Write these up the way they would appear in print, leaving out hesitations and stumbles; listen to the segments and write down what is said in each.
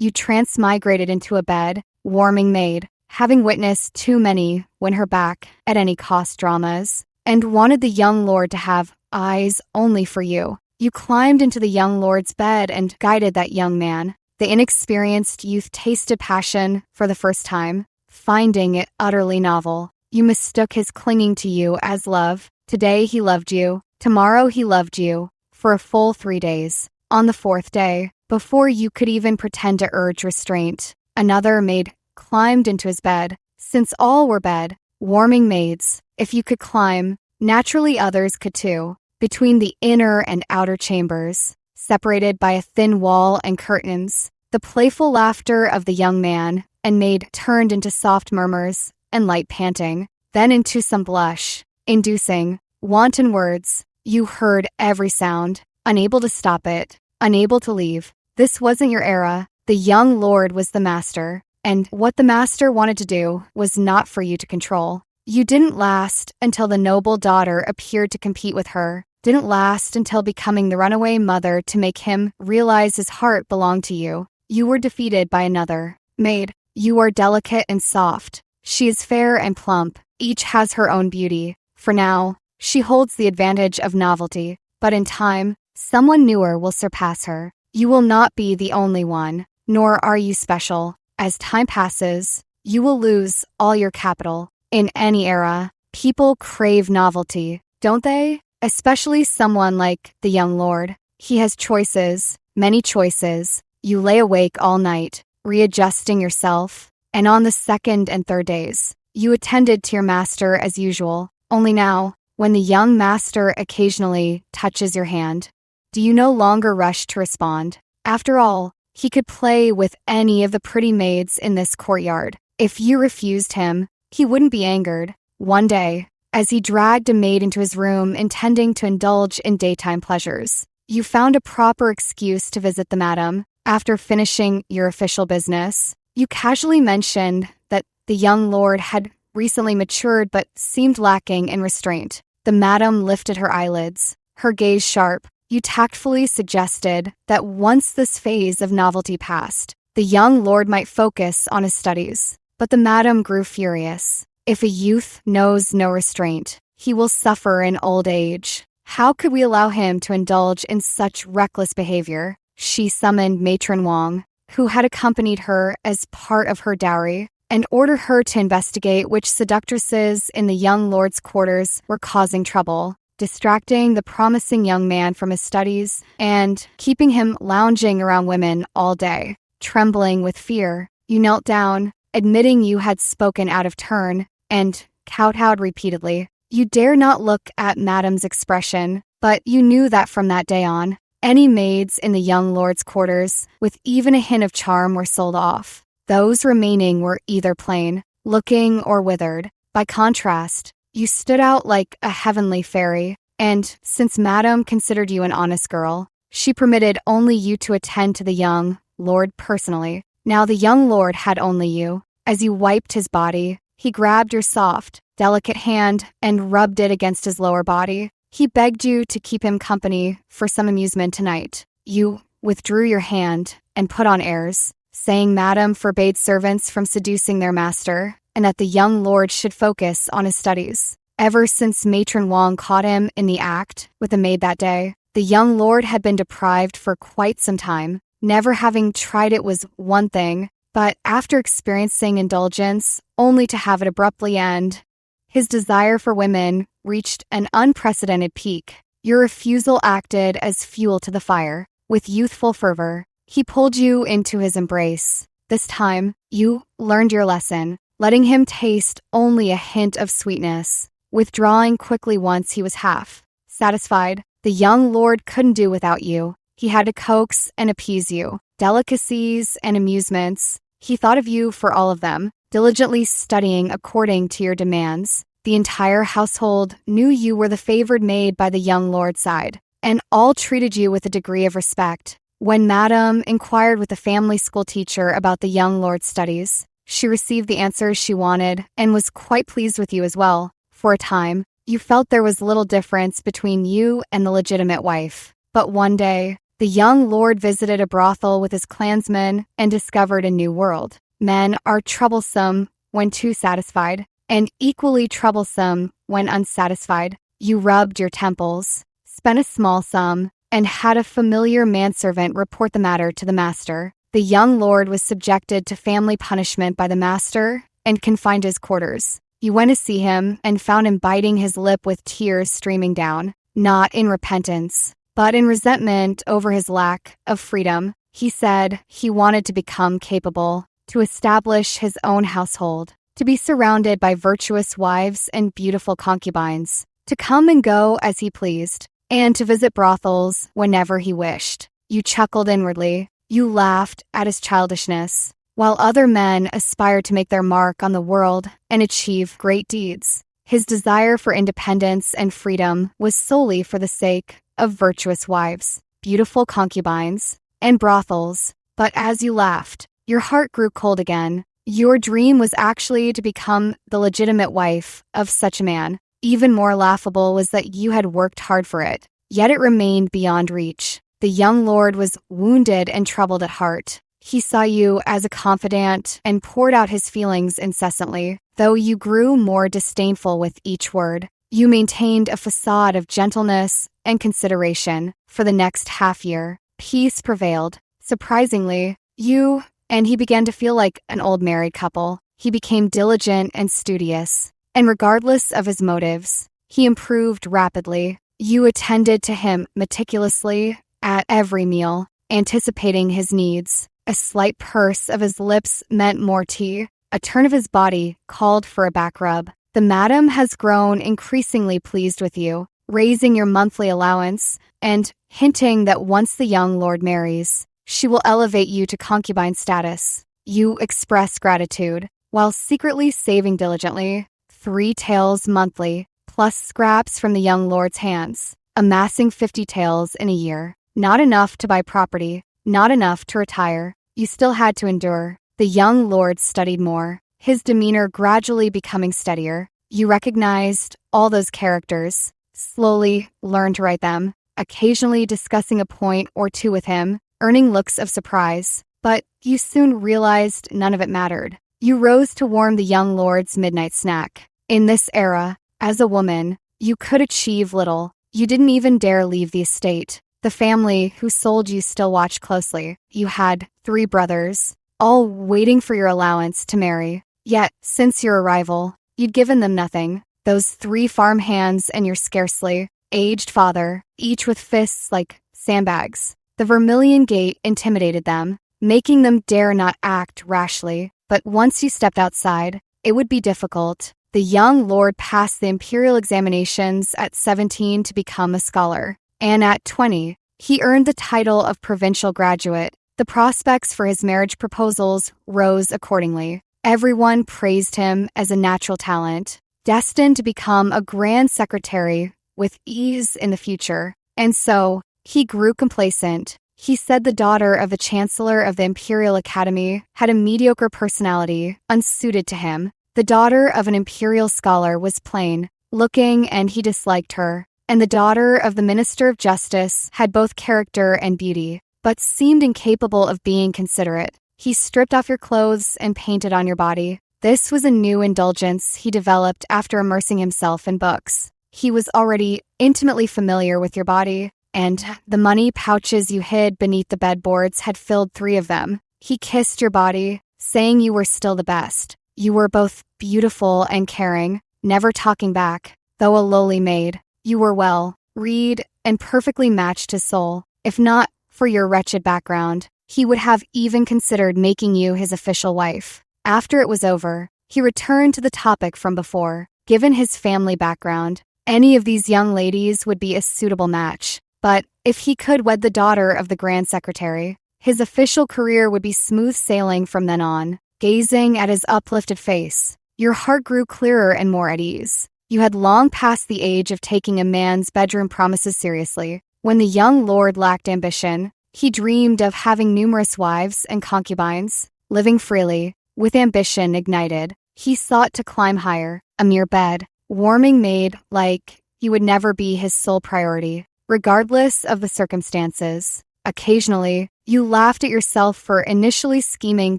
You transmigrated into a bed, warming maid, having witnessed too many win her back at any cost dramas, and wanted the young lord to have eyes only for you. You climbed into the young lord's bed and guided that young man. The inexperienced youth tasted passion for the first time, finding it utterly novel. You mistook his clinging to you as love. Today he loved you. Tomorrow he loved you. For a full 3 days. On the 4th day, before you could even pretend to urge restraint, another maid climbed into his bed. Since all were bed, warming maids, if you could climb, naturally others could too. Between the inner and outer chambers, separated by a thin wall and curtains, the playful laughter of the young man and maid turned into soft murmurs and light panting, then into some blush-inducing, wanton words. You heard every sound, unable to stop it, unable to leave. This wasn't your era. The young lord was the master, and what the master wanted to do was not for you to control. You didn't last until the noble daughter appeared to compete with her, didn't last until becoming the runaway mother to make him realize his heart belonged to you. You were defeated by another. Maid, you are delicate and soft. She is fair and plump. Each has her own beauty. For now, she holds the advantage of novelty, but in time, someone newer will surpass her. You will not be the only one, nor are you special. As time passes, you will lose all your capital. In any era, people crave novelty, don't they? Especially someone like the young lord. He has choices, many choices. You lay awake all night, readjusting yourself, and on the 2nd and 3rd days, you attended to your master as usual. Only now, when the young master occasionally touches your hand, do you no longer rush to respond? After all, he could play with any of the pretty maids in this courtyard. If you refused him, he wouldn't be angered. One day, as he dragged a maid into his room intending to indulge in daytime pleasures, you found a proper excuse to visit the madam. After finishing your official business, you casually mentioned that the young lord had recently matured but seemed lacking in restraint. The madam lifted her eyelids, her gaze sharp. You tactfully suggested that once this phase of novelty passed, the young lord might focus on his studies. But the madam grew furious. If a youth knows no restraint, he will suffer in old age. How could we allow him to indulge in such reckless behavior? She summoned Matron Wong, who had accompanied her as part of her dowry, and ordered her to investigate which seductresses in the young lord's quarters were causing trouble, distracting the promising young man from his studies and keeping him lounging around women all day. Trembling with fear, you knelt down, admitting you had spoken out of turn, and kowtowed repeatedly. You dare not look at Madam's expression, but you knew that from that day on, any maids in the young lord's quarters with even a hint of charm were sold off. Those remaining were either plain, looking, or withered. By contrast, you stood out like a heavenly fairy, and since Madam considered you an honest girl, she permitted only you to attend to the young lord personally. Now the young lord had only you. As you wiped his body, he grabbed your soft, delicate hand and rubbed it against his lower body. He begged you to keep him company for some amusement tonight. You withdrew your hand and put on airs, saying Madam forbade servants from seducing their master, and that the young lord should focus on his studies. Ever since Matron Wong caught him in the act with a maid that day, the young lord had been deprived for quite some time. Never having tried it was one thing, but after experiencing indulgence, only to have it abruptly end, his desire for women reached an unprecedented peak. Your refusal acted as fuel to the fire. With youthful fervor, he pulled you into his embrace. This time, you learned your lesson, letting him taste only a hint of sweetness, withdrawing quickly once he was half satisfied. The young lord couldn't do without you. He had to coax and appease you. Delicacies and amusements, he thought of you for all of them, diligently studying according to your demands. The entire household knew you were the favored maid by the young lord's side, and all treated you with a degree of respect. When Madam inquired with the family school teacher about the young lord's studies, she received the answers she wanted and was quite pleased with you as well. For a time, you felt there was little difference between you and the legitimate wife. But one day, The young lord visited a brothel with his clansmen and discovered a new world. Men are troublesome when too satisfied, and equally troublesome when unsatisfied. You rubbed your temples, spent a small sum, and had a familiar manservant report the matter to the master. The young lord was subjected to family punishment by the master and confined to his quarters. You went to see him and found him biting his lip with tears streaming down, not in repentance, but in resentment over his lack of freedom. He said he wanted to become capable, to establish his own household, to be surrounded by virtuous wives and beautiful concubines, to come and go as he pleased, and to visit brothels whenever he wished. You chuckled inwardly. You laughed at his childishness, while other men aspired to make their mark on the world and achieve great deeds. His desire for independence and freedom was solely for the sake of virtuous wives, beautiful concubines, and brothels. But as you laughed, your heart grew cold again. Your dream was actually to become the legitimate wife of such a man. Even more laughable was that you had worked hard for it, yet it remained beyond reach. The young lord was wounded and troubled at heart. He saw you as a confidant and poured out his feelings incessantly, though you grew more disdainful with each word. You maintained a facade of gentleness and consideration. For the next half year, peace prevailed. Surprisingly, you and he began to feel like an old married couple. He became diligent and studious, and regardless of his motives, he improved rapidly. You attended to him meticulously at every meal, anticipating his needs. A slight purse of his lips meant more tea. A turn of his body called for a back rub. The madam has grown increasingly pleased with you, raising your monthly allowance and hinting that once the young lord marries, she will elevate you to concubine status. You express gratitude, while secretly saving diligently 3 taels monthly, plus scraps from the young lord's hands, amassing 50 taels in a year. Not enough to buy property, not enough to retire. You still had to endure. The young lord studied more, his demeanor gradually becoming steadier. You recognized all those characters, slowly learned to write them, occasionally discussing a point or two with him, earning looks of surprise. But you soon realized none of it mattered. You rose to warm the young lord's midnight snack. In this era, as a woman, you could achieve little. You didn't even dare leave the estate. The family who sold you still watched closely. You had 3 brothers, all waiting for your allowance to marry. Yet, since your arrival, you'd given them nothing. Those 3 farm hands and your scarcely aged father, each with fists like sandbags. The vermilion gate intimidated them, making them dare not act rashly. But once you stepped outside, it would be difficult. The young lord passed the imperial examinations at 17 to become a scholar, and at 20, he earned the title of provincial graduate. The prospects for his marriage proposals rose accordingly. Everyone praised him as a natural talent, destined to become a grand secretary with ease in the future. And so, he grew complacent. He said the daughter of the chancellor of the Imperial Academy had a mediocre personality, unsuited to him. The daughter of an imperial scholar was plain looking, and he disliked her. And the daughter of the Minister of Justice had both character and beauty, but seemed incapable of being considerate. He stripped off your clothes and painted on your body. This was a new indulgence he developed after immersing himself in books. He was already intimately familiar with your body, and the money pouches you hid beneath the bedboards had filled 3 of them. He kissed your body, saying you were still the best. You were both beautiful and caring, never talking back, though a lowly maid. You were well, read, and perfectly matched his soul. If not for your wretched background, he would have even considered making you his official wife. After it was over, he returned to the topic from before. Given his family background, any of these young ladies would be a suitable match. But if he could wed the daughter of the Grand Secretary, his official career would be smooth sailing from then on. Gazing at his uplifted face, your heart grew clearer and more at ease. You had long passed the age of taking a man's bedroom promises seriously. When the young lord lacked ambition, he dreamed of having numerous wives and concubines, living freely. With ambition ignited, he sought to climb higher. A mere bed, warming maid like you would never be his sole priority. Regardless of the circumstances, Occasionally, you laughed at yourself for initially scheming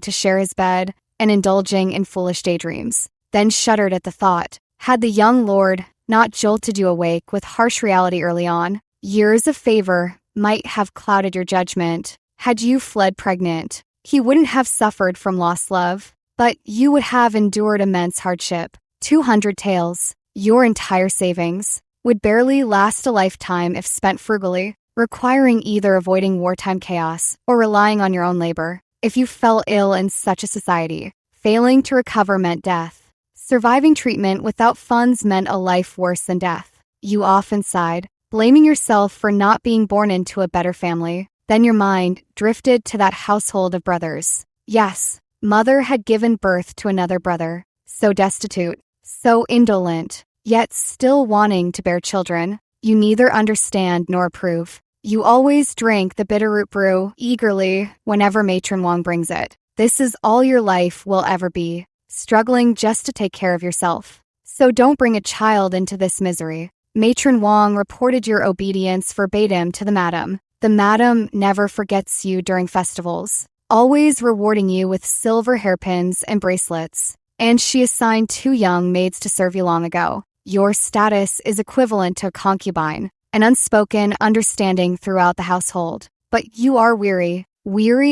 to share his bed and indulging in foolish daydreams, then shuddered at the thought. Had the young lord not jolted you awake with harsh reality early on, years of favor might have clouded your judgment. Had you fled pregnant, he wouldn't have suffered from lost love, but you would have endured immense hardship. 200 taels, your entire savings, would barely last a lifetime if spent frugally, requiring either avoiding wartime chaos or relying on your own labor. If you fell ill in such a society, failing to recover meant death. Surviving treatment without funds meant a life worse than death. You often sighed, blaming yourself for not being born into a better family. Then your mind drifted to that household of brothers. Yes, mother had given birth to another brother, so destitute, so indolent, yet still wanting to bear children. You neither understand nor approve. You always drink the bitter root brew eagerly whenever Matron Wong brings it. This is all your life will ever be, struggling just to take care of yourself. So don't bring a child into this misery. Matron Wong reported your obedience verbatim to the madam. The madam never forgets you during festivals, always rewarding you with silver hairpins and bracelets. And she assigned 2 young maids to serve you long ago. Your status is equivalent to a concubine, an unspoken understanding throughout the household. But you are weary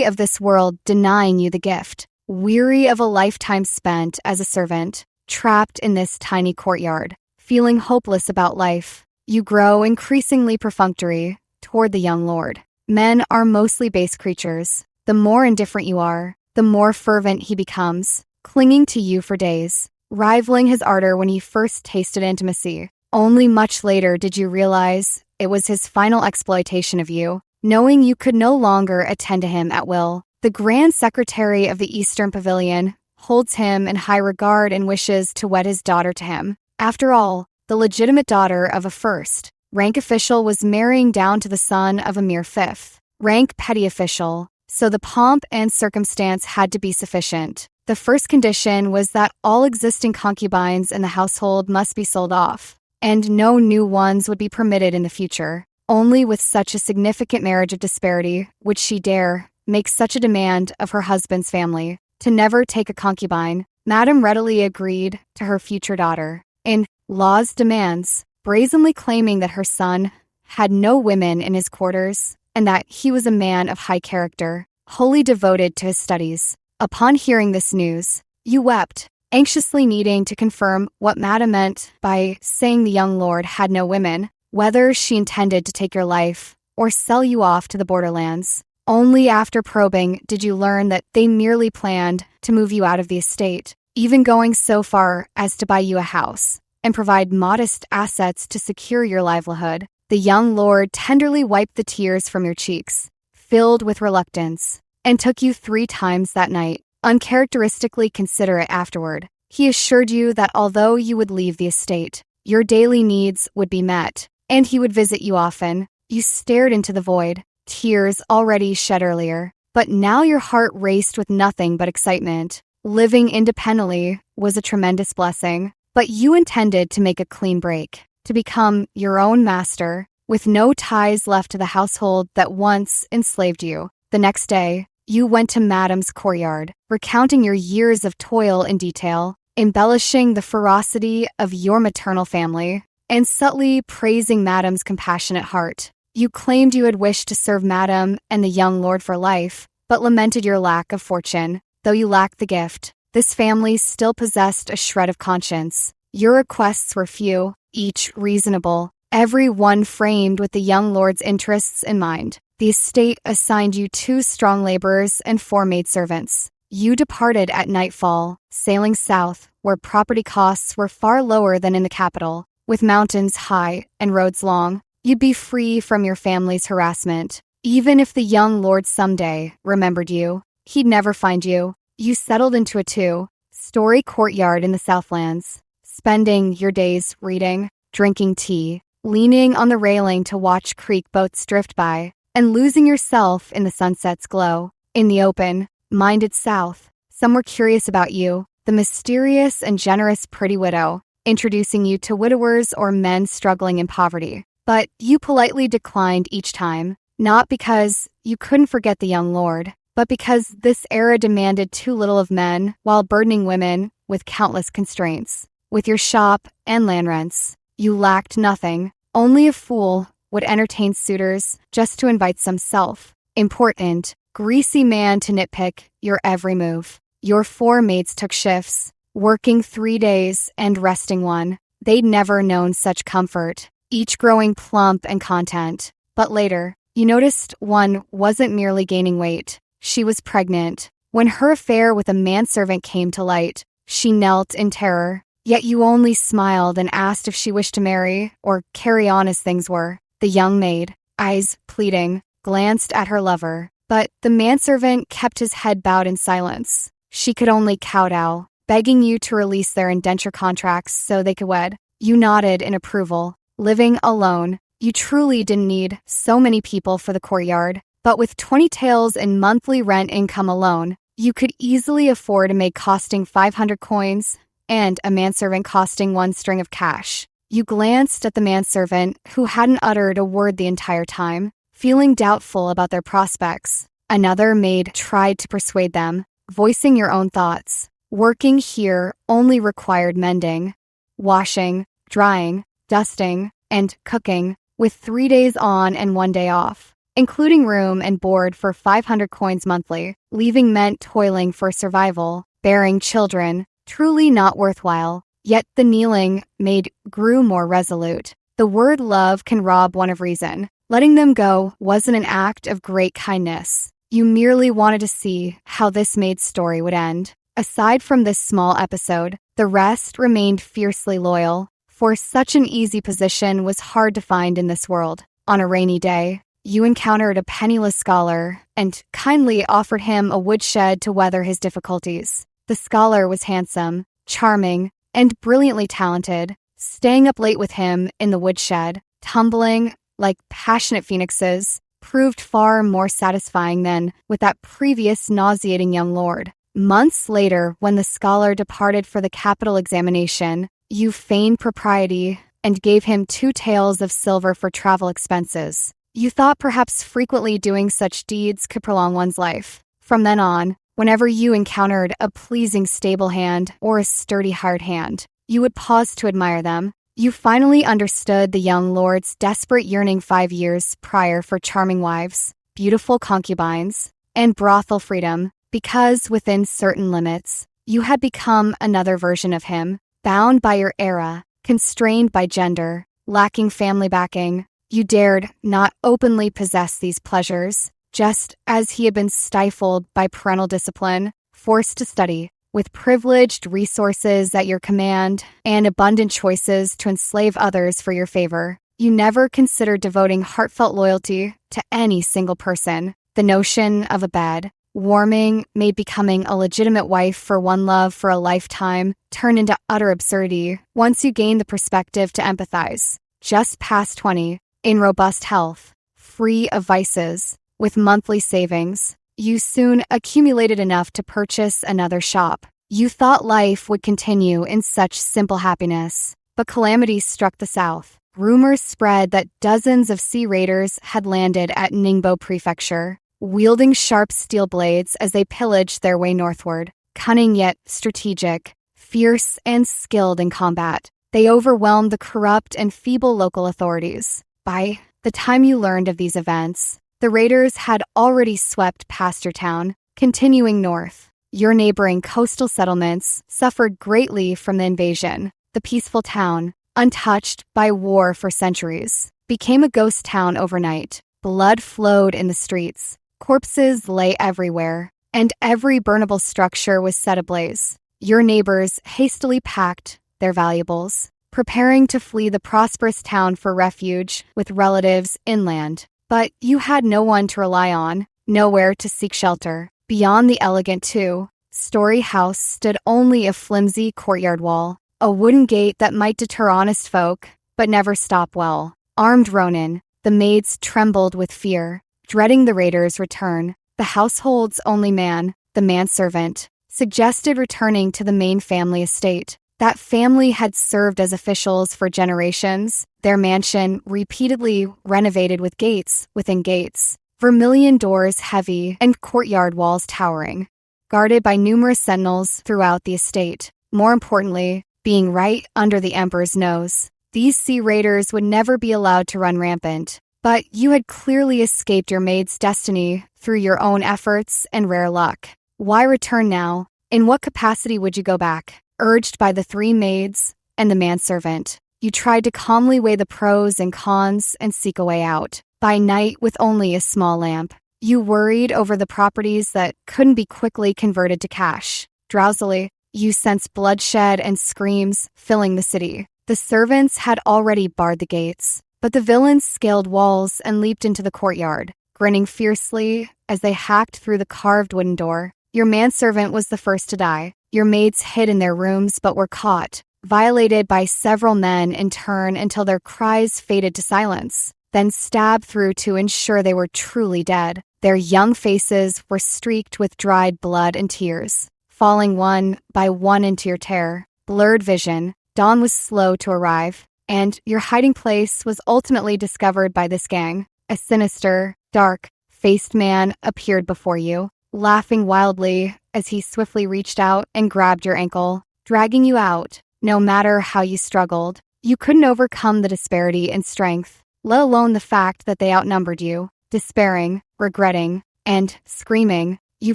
of this world denying you the gift, weary of a lifetime spent as a servant, trapped in this tiny courtyard, feeling hopeless about life. You grow increasingly perfunctory toward the young lord. Men are mostly base creatures. The more indifferent you are, the more fervent he becomes, clinging to you for days, rivaling his ardor when he first tasted intimacy. Only much later did you realize it was his final exploitation of you, knowing you could no longer attend to him at will. The Grand Secretary of the Eastern Pavilion holds him in high regard and wishes to wed his daughter to him. After all, the legitimate daughter of a first-rank official was marrying down to the son of a mere fifth-rank petty official, so the pomp and circumstance had to be sufficient. The first condition was that all existing concubines in the household must be sold off, and no new ones would be permitted in the future. Only with such a significant marriage of disparity would she dare make such a demand of her husband's family. To never take a concubine, Madame readily agreed to her future daughter. In law's demands, brazenly claiming that her son had no women in his quarters and that he was a man of high character, wholly devoted to his studies. Upon hearing this news, you wept, anxiously needing to confirm what Madame meant by saying the young lord had no women, whether she intended to take your life or sell you off to the borderlands. Only after probing did you learn that they merely planned to move you out of the estate, even going so far as to buy you a house and provide modest assets to secure your livelihood. The young lord tenderly wiped the tears from your cheeks, filled with reluctance, and took you 3 times that night, uncharacteristically considerate afterward. He assured you that although you would leave the estate, your daily needs would be met, and he would visit you often. You stared into the void, tears already shed earlier, but now your heart raced with nothing but excitement. Living independently was a tremendous blessing, but you intended to make a clean break, to become your own master, with no ties left to the household that once enslaved you. The next day, you went to Madame's courtyard, recounting your years of toil in detail, embellishing the ferocity of your maternal family, and subtly praising Madame's compassionate heart. You claimed you had wished to serve Madame and the young lord for life, but lamented your lack of fortune. Though you lacked the gift, this family still possessed a shred of conscience. Your requests were few, each reasonable, every one framed with the young lord's interests in mind. The estate assigned you 2 strong laborers and 4 maidservants. You departed at nightfall, sailing south, where property costs were far lower than in the capital. With mountains high and roads long, you'd be free from your family's harassment. Even if the young lord someday remembered you, he'd never find you. You settled into a 2-story courtyard in the Southlands, spending your days reading, drinking tea, leaning on the railing to watch creek boats drift by, and losing yourself in the sunset's glow. In the open-minded South, some were curious about you, the mysterious and generous pretty widow, introducing you to widowers or men struggling in poverty. But you politely declined each time, Not because you couldn't forget the young lord, but because this era demanded too little of men while burdening women with countless constraints. With your shop and land rents, you lacked nothing. Only a fool would entertain suitors just to invite some self-important, greasy man to nitpick your every move. Your 4 maids took shifts, working 3 days and resting 1. They'd never known such comfort, each growing plump and content. But later, you noticed one wasn't merely gaining weight. She was pregnant. When her affair with a manservant came to light, she knelt in terror. Yet you only smiled and asked if she wished to marry or carry on as things were. The young maid, eyes pleading, glanced at her lover, but the manservant kept his head bowed in silence. She could only kowtow, begging you to release their indenture contracts so they could wed. You nodded in approval. Living alone, you truly didn't need so many people for the courtyard, but with 20 taels in monthly rent income alone, you could easily afford a maid costing 500 coins and a manservant costing 1 string of cash. You glanced at the manservant, who hadn't uttered a word the entire time, feeling doubtful about their prospects. Another maid tried to persuade them, voicing your own thoughts. Working here only required mending, washing, drying, dusting, and cooking, with 3 days on and 1 day off, including room and board for 500 coins monthly, leaving men toiling for survival, bearing children, truly not worthwhile. Yet the kneeling maid grew more resolute. The word love can rob one of reason. Letting them go wasn't an act of great kindness. You merely wanted to see how this maid's story would end. Aside from this small episode, the rest remained fiercely loyal, for such an easy position was hard to find in this world. On a rainy day, you encountered a penniless scholar and kindly offered him a woodshed to weather his difficulties. The scholar was handsome, charming, and brilliantly talented. Staying up late with him in the woodshed, tumbling like passionate phoenixes, proved far more satisfying than with that previous nauseating young lord. Months later, when the scholar departed for the capital examination, you feigned propriety and gave him 2 taels of silver for travel expenses. You thought perhaps frequently doing such deeds could prolong one's life. From then on, whenever you encountered a pleasing stable hand or a sturdy hired hand, you would pause to admire them. You finally understood the young lord's desperate yearning 5 years prior for charming wives, beautiful concubines, and brothel freedom, because within certain limits, you had become another version of him, bound by your era, constrained by gender, lacking family backing. You dared not openly possess these pleasures, just as he had been stifled by parental discipline, forced to study, with privileged resources at your command and abundant choices to enslave others for your favor. You never considered devoting heartfelt loyalty to any single person. The notion of a bed, warming, made becoming a legitimate wife for one love for a lifetime, turned into utter absurdity once you gained the perspective to empathize. Just past 20, in robust health, free of vices, with monthly savings, you soon accumulated enough to purchase another shop. You thought life would continue in such simple happiness, but calamity struck the south. Rumors spread that dozens of sea raiders had landed at Ningbo Prefecture, wielding sharp steel blades as they pillaged their way northward. Cunning yet strategic, fierce and skilled in combat, they overwhelmed the corrupt and feeble local authorities. By the time you learned of these events, the raiders had already swept past your town, continuing north. Your neighboring coastal settlements suffered greatly from the invasion. The peaceful town, untouched by war for centuries, became a ghost town overnight. Blood flowed in the streets, corpses lay everywhere, and every burnable structure was set ablaze. Your neighbors hastily packed their valuables, preparing to flee the prosperous town for refuge with relatives inland. But you had no one to rely on, nowhere to seek shelter. Beyond the elegant two-story house stood only a flimsy courtyard wall, a wooden gate that might deter honest folk, but never stop well. Armed ronin, the maids trembled with fear, dreading the raiders' return. The household's only man, the manservant, suggested returning to the main family estate. That family had served as officials for generations, their mansion repeatedly renovated with gates within gates, vermilion doors heavy and courtyard walls towering, guarded by numerous sentinels throughout the estate. More importantly, being right under the emperor's nose. These sea raiders would never be allowed to run rampant. But you had clearly escaped your maid's destiny through your own efforts and rare luck. Why return now? In what capacity would you go back? Urged by the 3 maids and the manservant, you tried to calmly weigh the pros and cons and seek a way out. By night, with only a small lamp, you worried over the properties that couldn't be quickly converted to cash. Drowsily, you sensed bloodshed and screams filling the city. The servants had already barred the gates, but the villains scaled walls and leaped into the courtyard, grinning fiercely as they hacked through the carved wooden door. Your manservant was the first to die. Your maids hid in their rooms but were caught, violated by several men in turn until their cries faded to silence, then stabbed through to ensure they were truly dead. Their young faces were streaked with dried blood and tears, falling one by one into your terror. Blurred vision, dawn was slow to arrive, and your hiding place was ultimately discovered by this gang. A sinister, dark-faced man appeared before you, laughing wildly as he swiftly reached out and grabbed your ankle, dragging you out. No matter how you struggled, you couldn't overcome the disparity in strength, let alone the fact that they outnumbered you. Despairing, regretting, and screaming, you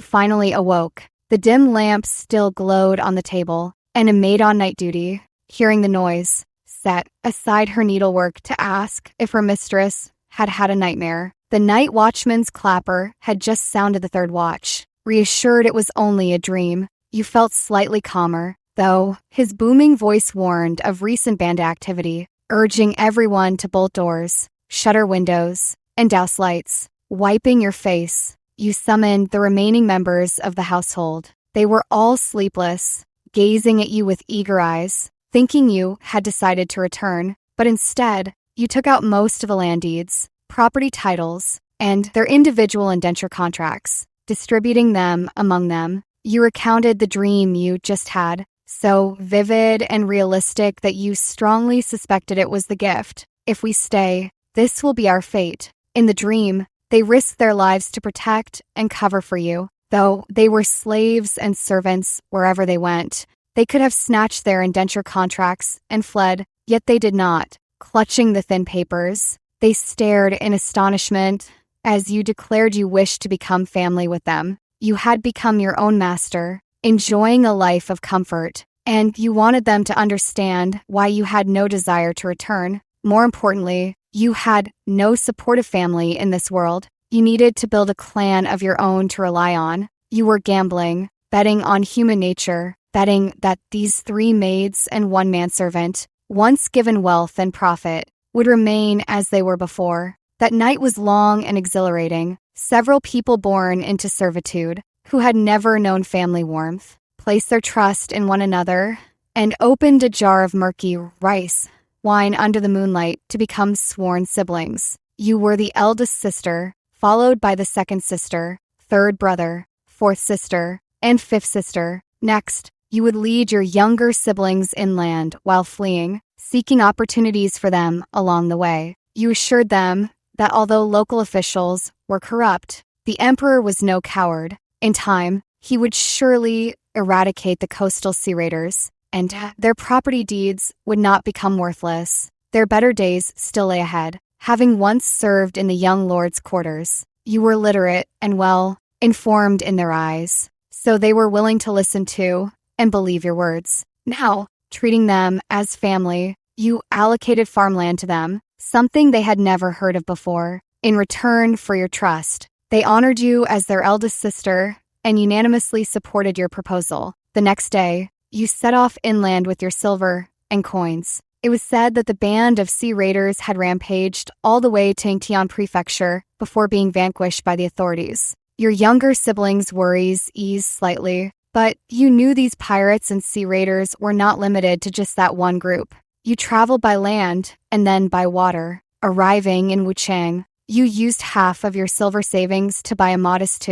finally awoke. The dim lamp still glowed on the table, and a maid on night duty, hearing the noise, set aside her needlework to ask if her mistress had had a nightmare. The night watchman's clapper had just sounded the 3rd watch. Reassured it was only a dream, you felt slightly calmer, though his booming voice warned of recent bandit activity, urging everyone to bolt doors, shutter windows, and douse lights. Wiping your face, you summoned the remaining members of the household. They were all sleepless, gazing at you with eager eyes, thinking you had decided to return, but instead, you took out most of the land deeds, property titles, and their individual indenture contracts, distributing them among them. You recounted the dream you just had, so vivid and realistic that you strongly suspected it was the gift. If we stay, this will be our fate. In the dream, they risked their lives to protect and cover for you, though they were slaves and servants wherever they went. They could have snatched their indenture contracts and fled, yet they did not. Clutching the thin papers, they stared in astonishment as you declared you wished to become family with them. You had become your own master, enjoying a life of comfort, and you wanted them to understand why you had no desire to return. More importantly, you had no supportive family in this world. You needed to build a clan of your own to rely on. You were gambling, betting on human nature, betting that these 3 maids and 1 manservant, once given wealth and profit, would remain as they were before. That night was long and exhilarating. Several people born into servitude, who had never known family warmth, placed their trust in one another and opened a jar of murky rice wine under the moonlight to become sworn siblings. You were the eldest sister, followed by the 2nd sister, 3rd brother, 4th sister, and 5th sister. Next, you would lead your younger siblings inland while fleeing, seeking opportunities for them along the way. You assured them that although local officials were corrupt, the emperor was no coward. In time, he would surely eradicate the coastal sea raiders, and their property deeds would not become worthless. Their better days still lay ahead. Having once served in the young lord's quarters, you were literate and well-informed in their eyes, so they were willing to listen to and believe your words. Now, treating them as family, you allocated farmland to them, something they had never heard of before. In return for your trust, they honored you as their eldest sister and unanimously supported your proposal. The next day, you set off inland with your silver and coins. It was said that the band of sea raiders had rampaged all the way to Ingtian Prefecture before being vanquished by the authorities. Your younger siblings' worries eased slightly, but you knew these pirates and sea raiders were not limited to just that one group. You traveled by land and then by water. Arriving in Wuchang, you used half of your silver savings to buy a modest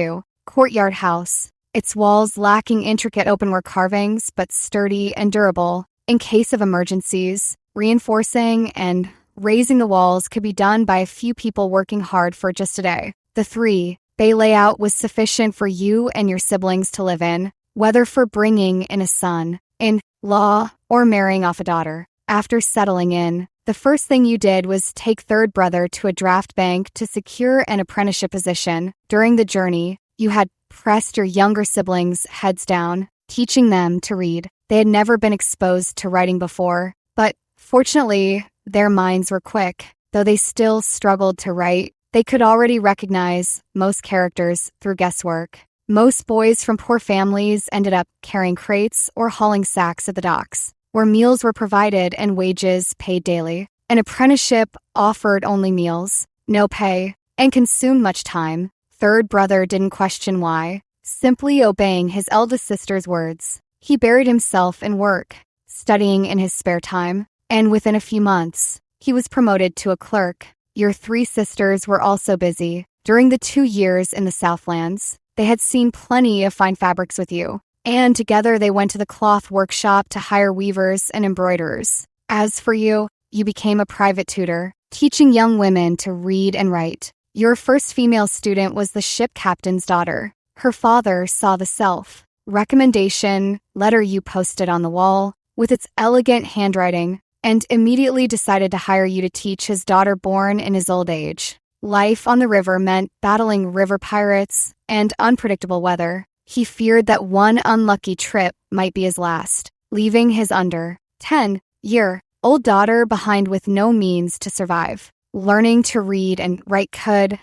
courtyard house, its walls lacking intricate openwork carvings but sturdy and durable. In case of emergencies, reinforcing and raising the walls could be done by a few people working hard for just a day. The 3-bay layout was sufficient for you and your siblings to live in, whether for bringing in a son-in-law or marrying off a daughter. After settling in, the first thing you did was take third brother to a draft bank to secure an apprenticeship position. During the journey, you had pressed your younger siblings' heads down, teaching them to read. They had never been exposed to writing before, but fortunately, their minds were quick. Though they still struggled to write, they could already recognize most characters through guesswork. Most boys from poor families ended up carrying crates or hauling sacks at the docks, where meals were provided and wages paid daily. An apprenticeship offered only meals, no pay, and consumed much time. Third brother didn't question why, simply obeying his eldest sister's words. He buried himself in work, studying in his spare time, and within a few months, he was promoted to a clerk. Your 3 sisters were also busy. During the 2 years in the Southlands, they had seen plenty of fine fabrics with you, and together they went to the cloth workshop to hire weavers and embroiderers. As for you, you became a private tutor, teaching young women to read and write. Your first female student was the ship captain's daughter. Her father saw the self-recommendation letter you posted on the wall with its elegant handwriting and immediately decided to hire you to teach his daughter born in his old age. Life on the river meant battling river pirates and unpredictable weather. He feared that one unlucky trip might be his last, leaving his under 10-year-old daughter behind with no means to survive. Learning to read and write could,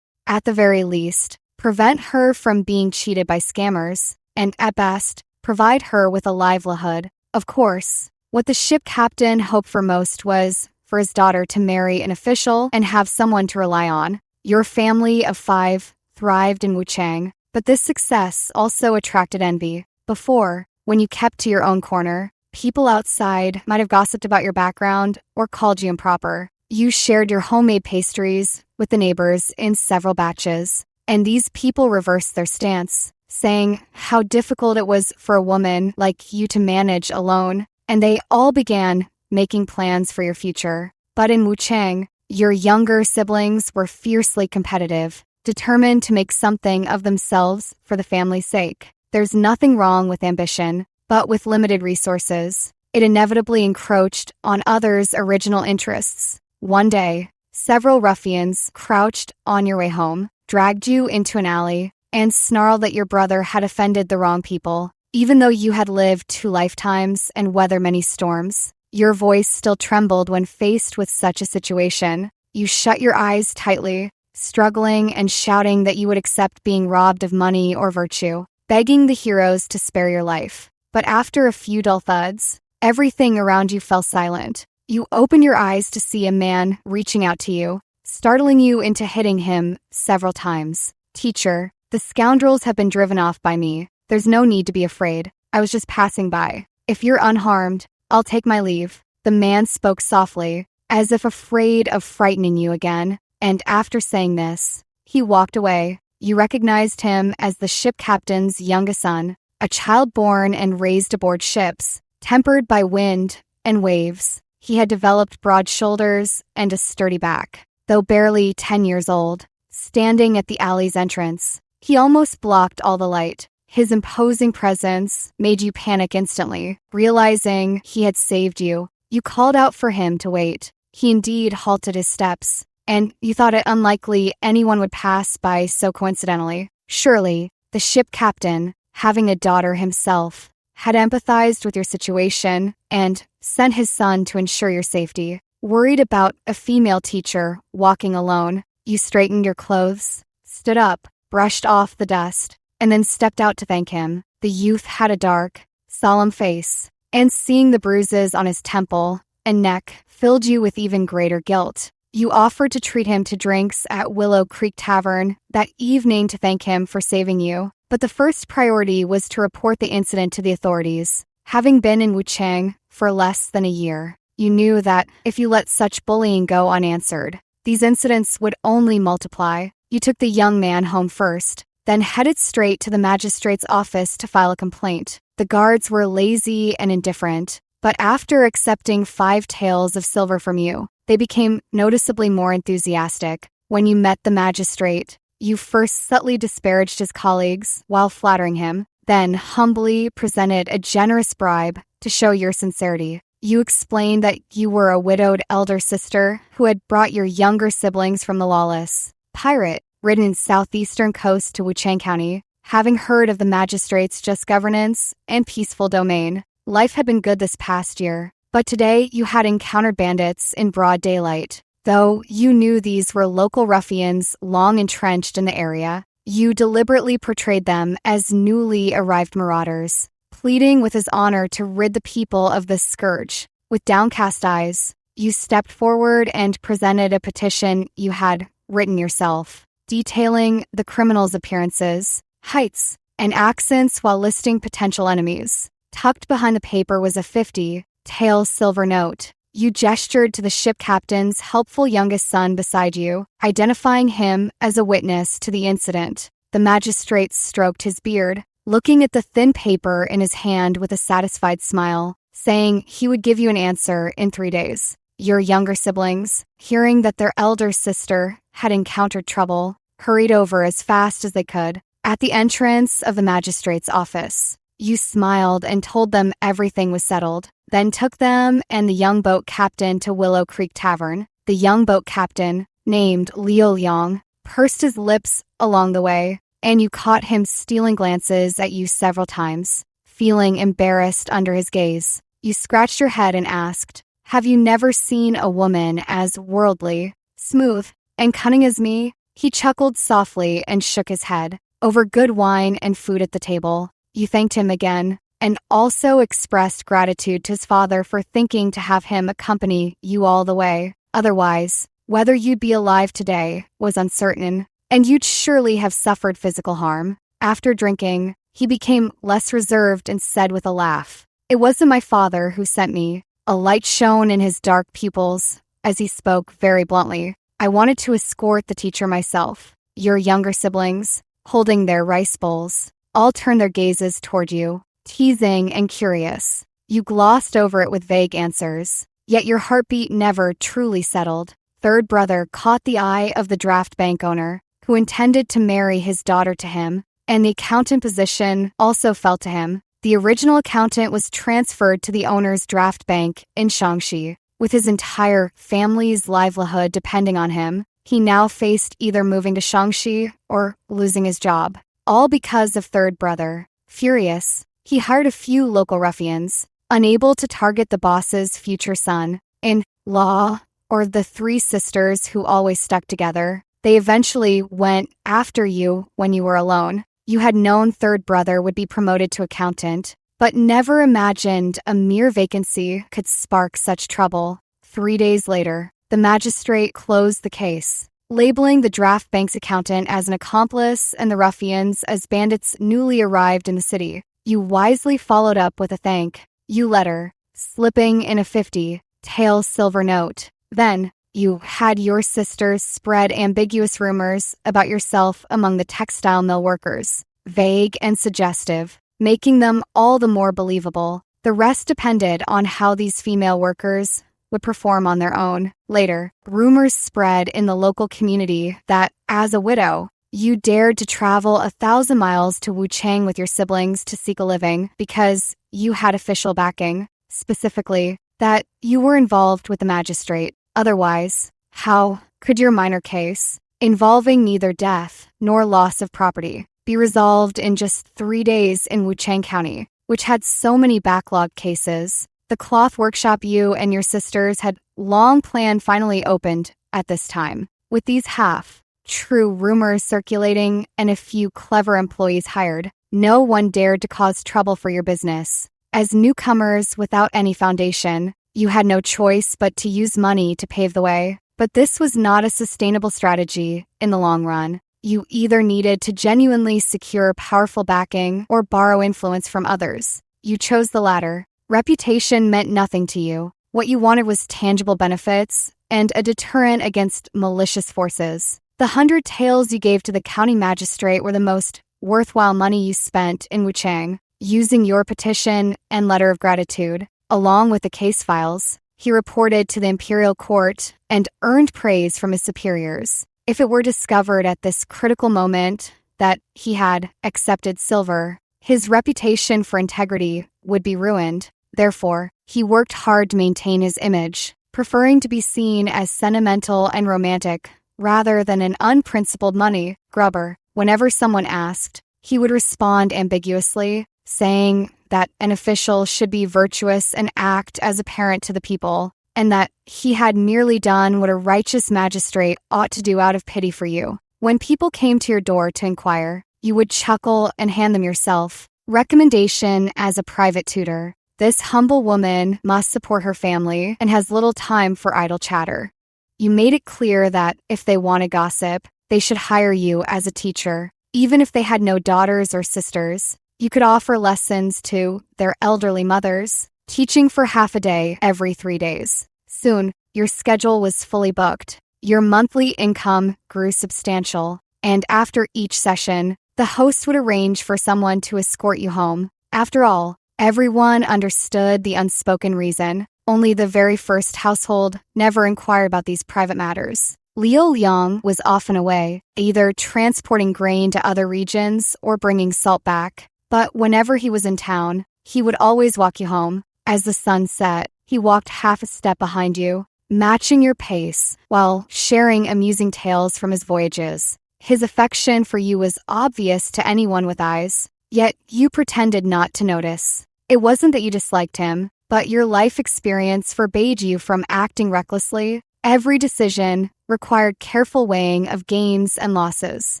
at the very least, prevent her from being cheated by scammers, and at best, provide her with a livelihood. Of course, what the ship captain hoped for most was for his daughter to marry an official and have someone to rely on. Your family of 5 thrived in Wuchang, but this success also attracted envy. Before, when you kept to your own corner, people outside might have gossiped about your background or called you improper. You shared your homemade pastries with the neighbors in several batches, and these people reversed their stance, saying how difficult it was for a woman like you to manage alone, and they all began making plans for your future. But in Wuchang, your younger siblings were fiercely competitive, determined to make something of themselves for the family's sake. There's nothing wrong with ambition, but with limited resources, it inevitably encroached on others' original interests. One day, several ruffians crouched on your way home, dragged you into an alley, and snarled that your brother had offended the wrong people. Even though you had lived 2 lifetimes and weathered many storms, your voice still trembled when faced with such a situation. You shut your eyes tightly, struggling and shouting that you would accept being robbed of money or virtue, begging the heroes to spare your life. But after a few dull thuds, everything around you fell silent. You opened your eyes to see a man reaching out to you, startling you into hitting him several times. "Teacher, the scoundrels have been driven off by me. There's no need to be afraid. I was just passing by. If you're unharmed, I'll take my leave." The man spoke softly, as if afraid of frightening you again, and after saying this, he walked away. You recognized him as the ship captain's youngest son, a child born and raised aboard ships, tempered by wind and waves. He had developed broad shoulders and a sturdy back. Though barely 10 years old, standing at the alley's entrance, he almost blocked all the light. His imposing presence made you panic instantly. Realizing he had saved you, you called out for him to wait. He indeed halted his steps, and you thought it unlikely anyone would pass by so coincidentally. Surely, the ship captain, having a daughter himself, had empathized with your situation and sent his son to ensure your safety. Worried about a female teacher walking alone, you straightened your clothes, stood up, brushed off the dust, and then stepped out to thank him. The youth had a dark, solemn face, and seeing the bruises on his temple and neck filled you with even greater guilt. You offered to treat him to drinks at Willow Creek Tavern that evening to thank him for saving you, but the first priority was to report the incident to the authorities. Having been in Wuchang for less than a year, you knew that if you let such bullying go unanswered, these incidents would only multiply. You took the young man home first, then headed straight to the magistrate's office to file a complaint. The guards were lazy and indifferent, but after accepting 5 taels of silver from you, they became noticeably more enthusiastic. When you met the magistrate, You first subtly disparaged his colleagues while flattering him, then humbly presented a generous bribe to show your sincerity. You explained that you were a widowed elder sister who had brought your younger siblings from the lawless pirate ridden southeastern coast to Wuchang County, having heard of the magistrate's just governance and peaceful domain. Life had been good this past year, but today you had encountered bandits in broad daylight. Though you knew these were local ruffians long entrenched in the area, you deliberately portrayed them as newly arrived marauders, pleading with his honor to rid the people of this scourge. With downcast eyes, you stepped forward and presented a petition you had written yourself, detailing the criminal's appearances, heights, and accents while listing potential enemies. Tucked behind the paper was a 50-tael silver note. You gestured to the ship captain's helpful youngest son beside you, identifying him as a witness to the incident. The magistrate stroked his beard, looking at the thin paper in his hand with a satisfied smile, saying he would give you an answer in 3 days. Your younger siblings, hearing that their elder sister had encountered trouble, hurried over as fast as they could. At the entrance of the magistrate's office, you smiled and told them everything was settled, then took them and the young boat captain to Willow Creek Tavern. The young boat captain, named Liu Liang, pursed his lips along the way, and you caught him stealing glances at you several times. Feeling embarrassed under his gaze, you scratched your head and asked, "Have you never seen a woman as worldly, smooth, and cunning as me?" He chuckled softly and shook his head. Over good wine and food at the table, you thanked him again, and also expressed gratitude to his father for thinking to have him accompany you all the way. Otherwise, whether you'd be alive today was uncertain, and you'd surely have suffered physical harm. After drinking, he became less reserved and said with a laugh, "It wasn't my father who sent me." A light shone in his dark pupils as he spoke very bluntly. "I wanted to escort the teacher myself." Your younger siblings, holding their rice bowls, all turned their gazes toward you, teasing and curious. You glossed over it with vague answers, yet your heartbeat never truly settled. Third brother caught the eye of the draft bank owner, who intended to marry his daughter to him, and the accountant position also fell to him. The original accountant was transferred to the owner's draft bank in Shaanxi. With his entire family's livelihood depending on him, he now faced either moving to Shaanxi or losing his job. All because of third brother. Furious, he hired a few local ruffians, unable to target the boss's future son-in-law or the three sisters who always stuck together. They eventually went after you when you were alone. You had known third brother would be promoted to accountant, but never imagined a mere vacancy could spark such trouble. 3 days later, the magistrate closed the case, labeling the draft bank's accountant as an accomplice and the ruffians as bandits newly arrived in the city. You wisely followed up with a thank you letter, slipping in a 50-tael silver note. Then, you had your sisters spread ambiguous rumors about yourself among the textile mill workers, vague and suggestive, making them all the more believable. The rest depended on how these female workers would perform on their own. Later, rumors spread in the local community that, as a widow, you dared to travel 1,000 miles to Wuchang with your siblings to seek a living because you had official backing, specifically, that you were involved with the magistrate. Otherwise, how could your minor case, involving neither death nor loss of property, be resolved in just 3 days in Wuchang County, which had so many backlogged cases? The cloth workshop you and your sisters had long planned finally opened at this time. With these half-true rumors circulating and a few clever employees hired, no one dared to cause trouble for your business. As newcomers without any foundation, you had no choice but to use money to pave the way. But this was not a sustainable strategy in the long run. You either needed to genuinely secure powerful backing or borrow influence from others. You chose the latter. Reputation meant nothing to you. What you wanted was tangible benefits and a deterrent against malicious forces. The 100 taels you gave to the county magistrate were the most worthwhile money you spent in Wuchang. Using your petition and letter of gratitude, along with the case files, he reported to the imperial court and earned praise from his superiors. If it were discovered at this critical moment that he had accepted silver, his reputation for integrity would be ruined. Therefore, he worked hard to maintain his image, preferring to be seen as sentimental and romantic rather than an unprincipled money grubber. Whenever someone asked, he would respond ambiguously, saying that an official should be virtuous and act as a parent to the people, and that he had merely done what a righteous magistrate ought to do out of pity for you. When people came to your door to inquire, you would chuckle and hand them yourself. Recommendation as a private tutor. This humble woman must support her family and has little time for idle chatter. You made it clear that if they wanted gossip, they should hire you as a teacher. Even if they had no daughters or sisters, you could offer lessons to their elderly mothers, teaching for half a day every 3 days. Soon, your schedule was fully booked. Your monthly income grew substantial, and after each session, the host would arrange for someone to escort you home. After all, everyone understood the unspoken reason. Only the very first household never inquired about these private matters. Liu Liang was often away, either transporting grain to other regions or bringing salt back. But whenever he was in town, he would always walk you home. As the sun set, he walked half a step behind you, matching your pace while sharing amusing tales from his voyages. His affection for you was obvious to anyone with eyes, yet you pretended not to notice. It wasn't that you disliked him, but your life experience forbade you from acting recklessly. Every decision required careful weighing of gains and losses.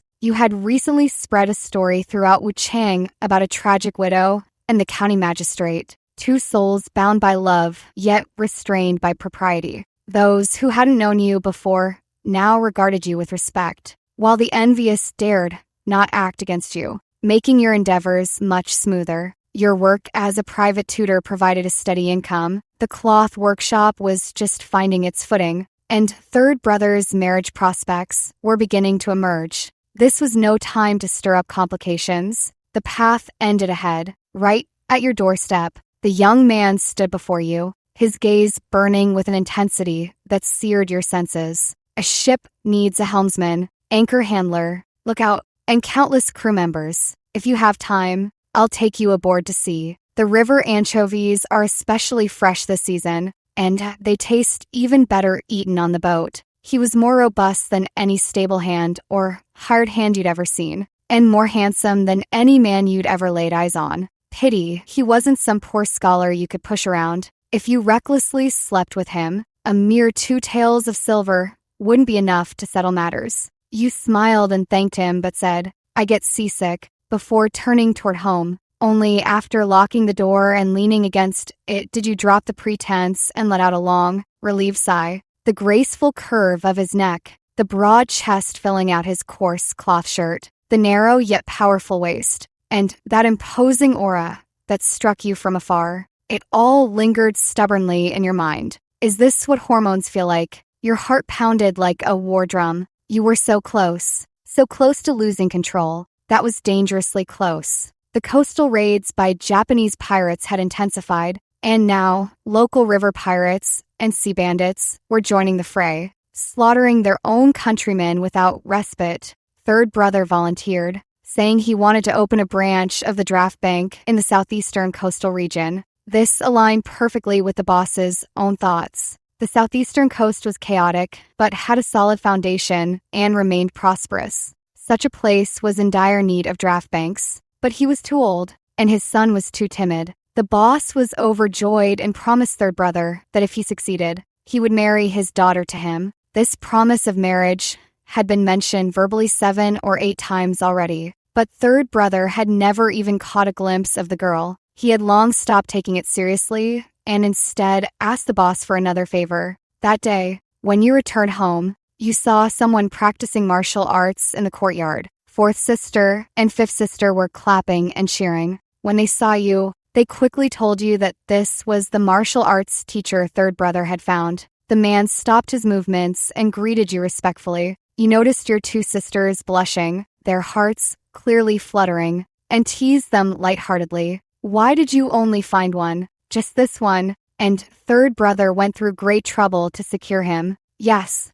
You had recently spread a story throughout Wuchang about a tragic widow and the county magistrate, two souls bound by love, yet restrained by propriety. Those who hadn't known you before now regarded you with respect, while the envious dared not act against you, making your endeavors much smoother. Your work as a private tutor provided a steady income. The cloth workshop was just finding its footing, and third brother's marriage prospects were beginning to emerge. This was no time to stir up complications. The path ended ahead. Right at your doorstep, the young man stood before you, his gaze burning with an intensity that seared your senses. A ship needs a helmsman, anchor handler, lookout, and countless crew members. If you have time, I'll take you aboard to sea. The river anchovies are especially fresh this season, and they taste even better eaten on the boat. He was more robust than any stable hand or hired hand you'd ever seen, and more handsome than any man you'd ever laid eyes on. Pity he wasn't some poor scholar you could push around. If you recklessly slept with him, a mere 2 taels of silver wouldn't be enough to settle matters. You smiled and thanked him, but said, "I get seasick," before turning toward home. Only after locking the door and leaning against it did you drop the pretense and let out a long, relieved sigh. The graceful curve of his neck, the broad chest filling out his coarse cloth shirt, the narrow yet powerful waist, and that imposing aura that struck you from afar. It all lingered stubbornly in your mind. Is this what hormones feel like? Your heart pounded like a war drum. You were so close to losing control. That was dangerously close. The coastal raids by Japanese pirates had intensified, and now local river pirates and sea bandits were joining the fray, slaughtering their own countrymen without respite. Third brother volunteered, saying he wanted to open a branch of the draft bank in the southeastern coastal region. This aligned perfectly with the boss's own thoughts. The southeastern coast was chaotic, but had a solid foundation and remained prosperous. Such a place was in dire need of draft banks, but he was too old, and his son was too timid. The boss was overjoyed and promised third brother that if he succeeded, he would marry his daughter to him. This promise of marriage had been mentioned verbally 7 or 8 times already, but third brother had never even caught a glimpse of the girl. He had long stopped taking it seriously and instead asked the boss for another favor. That day, when you returned home, you saw someone practicing martial arts in the courtyard. Fourth sister and fifth sister were clapping and cheering. When they saw you, they quickly told you that this was the martial arts teacher third brother had found. The man stopped his movements and greeted you respectfully. You noticed your 2 sisters blushing, their hearts clearly fluttering, and teased them lightheartedly. Why did you only find one? Just this one? And third brother went through great trouble to secure him. Yes,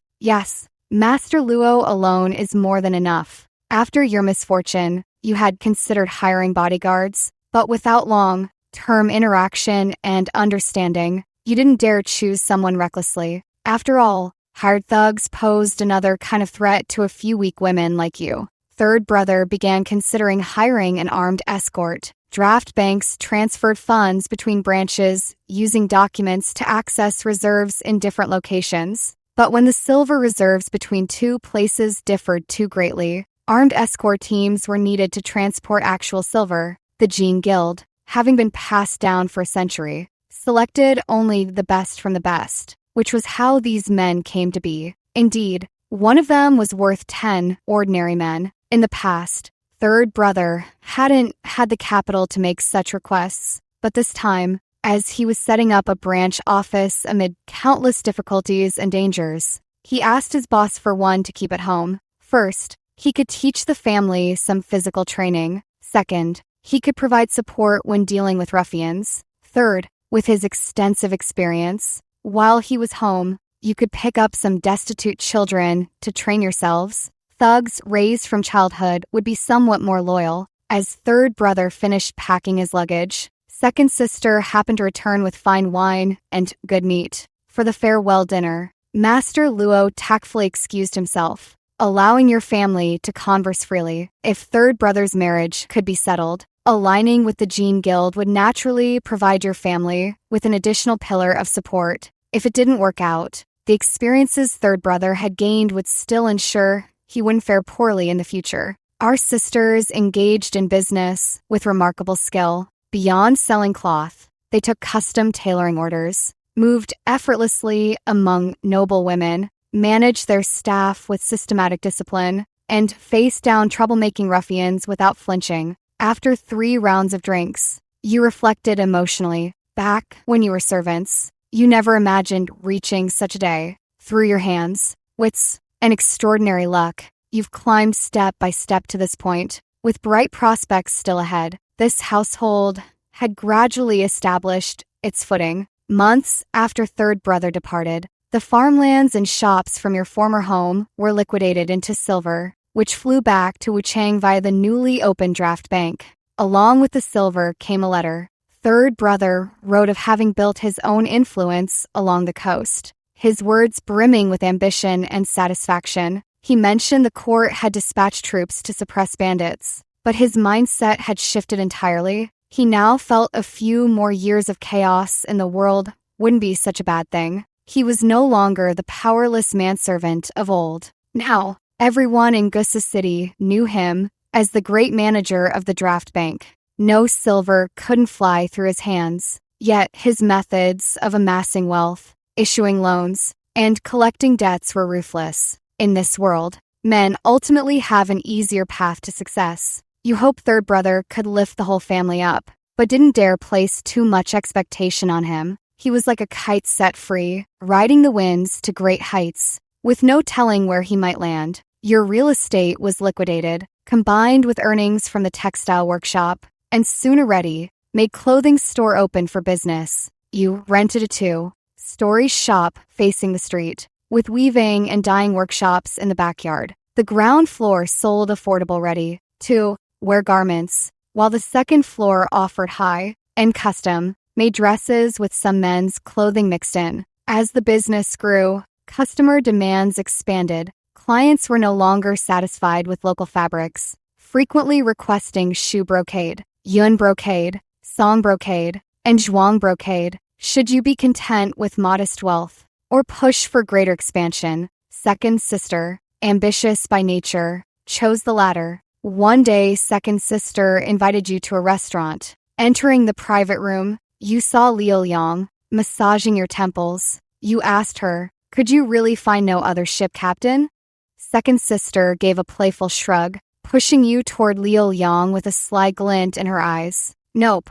Master Luo alone is more than enough. After your misfortune, you had considered hiring bodyguards, but without long-term interaction and understanding, you didn't dare choose someone recklessly. After all, hired thugs posed another kind of threat to a few weak women like you. Third brother began considering hiring an armed escort. Draft banks transferred funds between branches using documents to access reserves in different locations. But when the silver reserves between two places differed too greatly, armed escort teams were needed to transport actual silver. The Gene Guild, having been passed down for a century, selected only the best from the best, which was how these men came to be. Indeed, one of them was worth 10 ordinary men. In the past, third brother hadn't had the capital to make such requests, but this time, as he was setting up a branch office amid countless difficulties and dangers, he asked his boss for one to keep at home. First, he could teach the family some physical training. Second, he could provide support when dealing with ruffians. Third, with his extensive experience, while he was home, you could pick up some destitute children to train yourselves. Thugs raised from childhood would be somewhat more loyal. As third brother finished packing his luggage, second sister happened to return with fine wine and good meat. For the farewell dinner, Master Luo tactfully excused himself, allowing your family to converse freely. If third brother's marriage could be settled, aligning with the Gene Guild would naturally provide your family with an additional pillar of support. If it didn't work out, the experiences third brother had gained would still ensure he wouldn't fare poorly in the future. Our sisters engaged in business with remarkable skill. Beyond selling cloth, they took custom tailoring orders, moved effortlessly among noble women, managed their staff with systematic discipline, and faced down troublemaking ruffians without flinching. After 3 rounds of drinks, you reflected emotionally. Back when you were servants, you never imagined reaching such a day. Through your hands, wits, and extraordinary luck, you've climbed step by step to this point, with bright prospects still ahead. This household had gradually established its footing. Months after third brother departed, the farmlands and shops from your former home were liquidated into silver, which flew back to Wuchang via the newly opened draft bank. Along with the silver came a letter. Third brother wrote of having built his own influence along the coast, his words brimming with ambition and satisfaction. He mentioned the court had dispatched troops to suppress bandits, but his mindset had shifted entirely. He now felt a few more years of chaos in the world wouldn't be such a bad thing. He was no longer the powerless manservant of old. Now, everyone in Gusa City knew him as the great manager of the draft bank. No silver couldn't fly through his hands, yet his methods of amassing wealth, issuing loans, and collecting debts were ruthless. In this world, men ultimately have an easier path to success. You hoped third brother could lift the whole family up, but didn't dare place too much expectation on him. He was like a kite set free, riding the winds to great heights, with no telling where he might land. Your real estate was liquidated, combined with earnings from the textile workshop, and soon already made clothing store open for business. You rented a 2-story shop facing the street, with weaving and dyeing workshops in the backyard. The ground floor sold affordable ready-to-wear garments, while the second floor offered high-end custom-made dresses with some men's clothing mixed in. As the business grew, customer demands expanded. Clients were no longer satisfied with local fabrics, frequently requesting shu brocade, yun brocade, song brocade, and zhuang brocade. Should you be content with modest wealth, or push for greater expansion? Second sister, ambitious by nature, chose the latter. One day, second sister invited you to a restaurant. Entering the private room, you saw Liu Yang massaging your temples. You asked her, "Could you really find no other ship captain?" Second sister gave a playful shrug, pushing you toward Liu Yang with a sly glint in her eyes. Nope.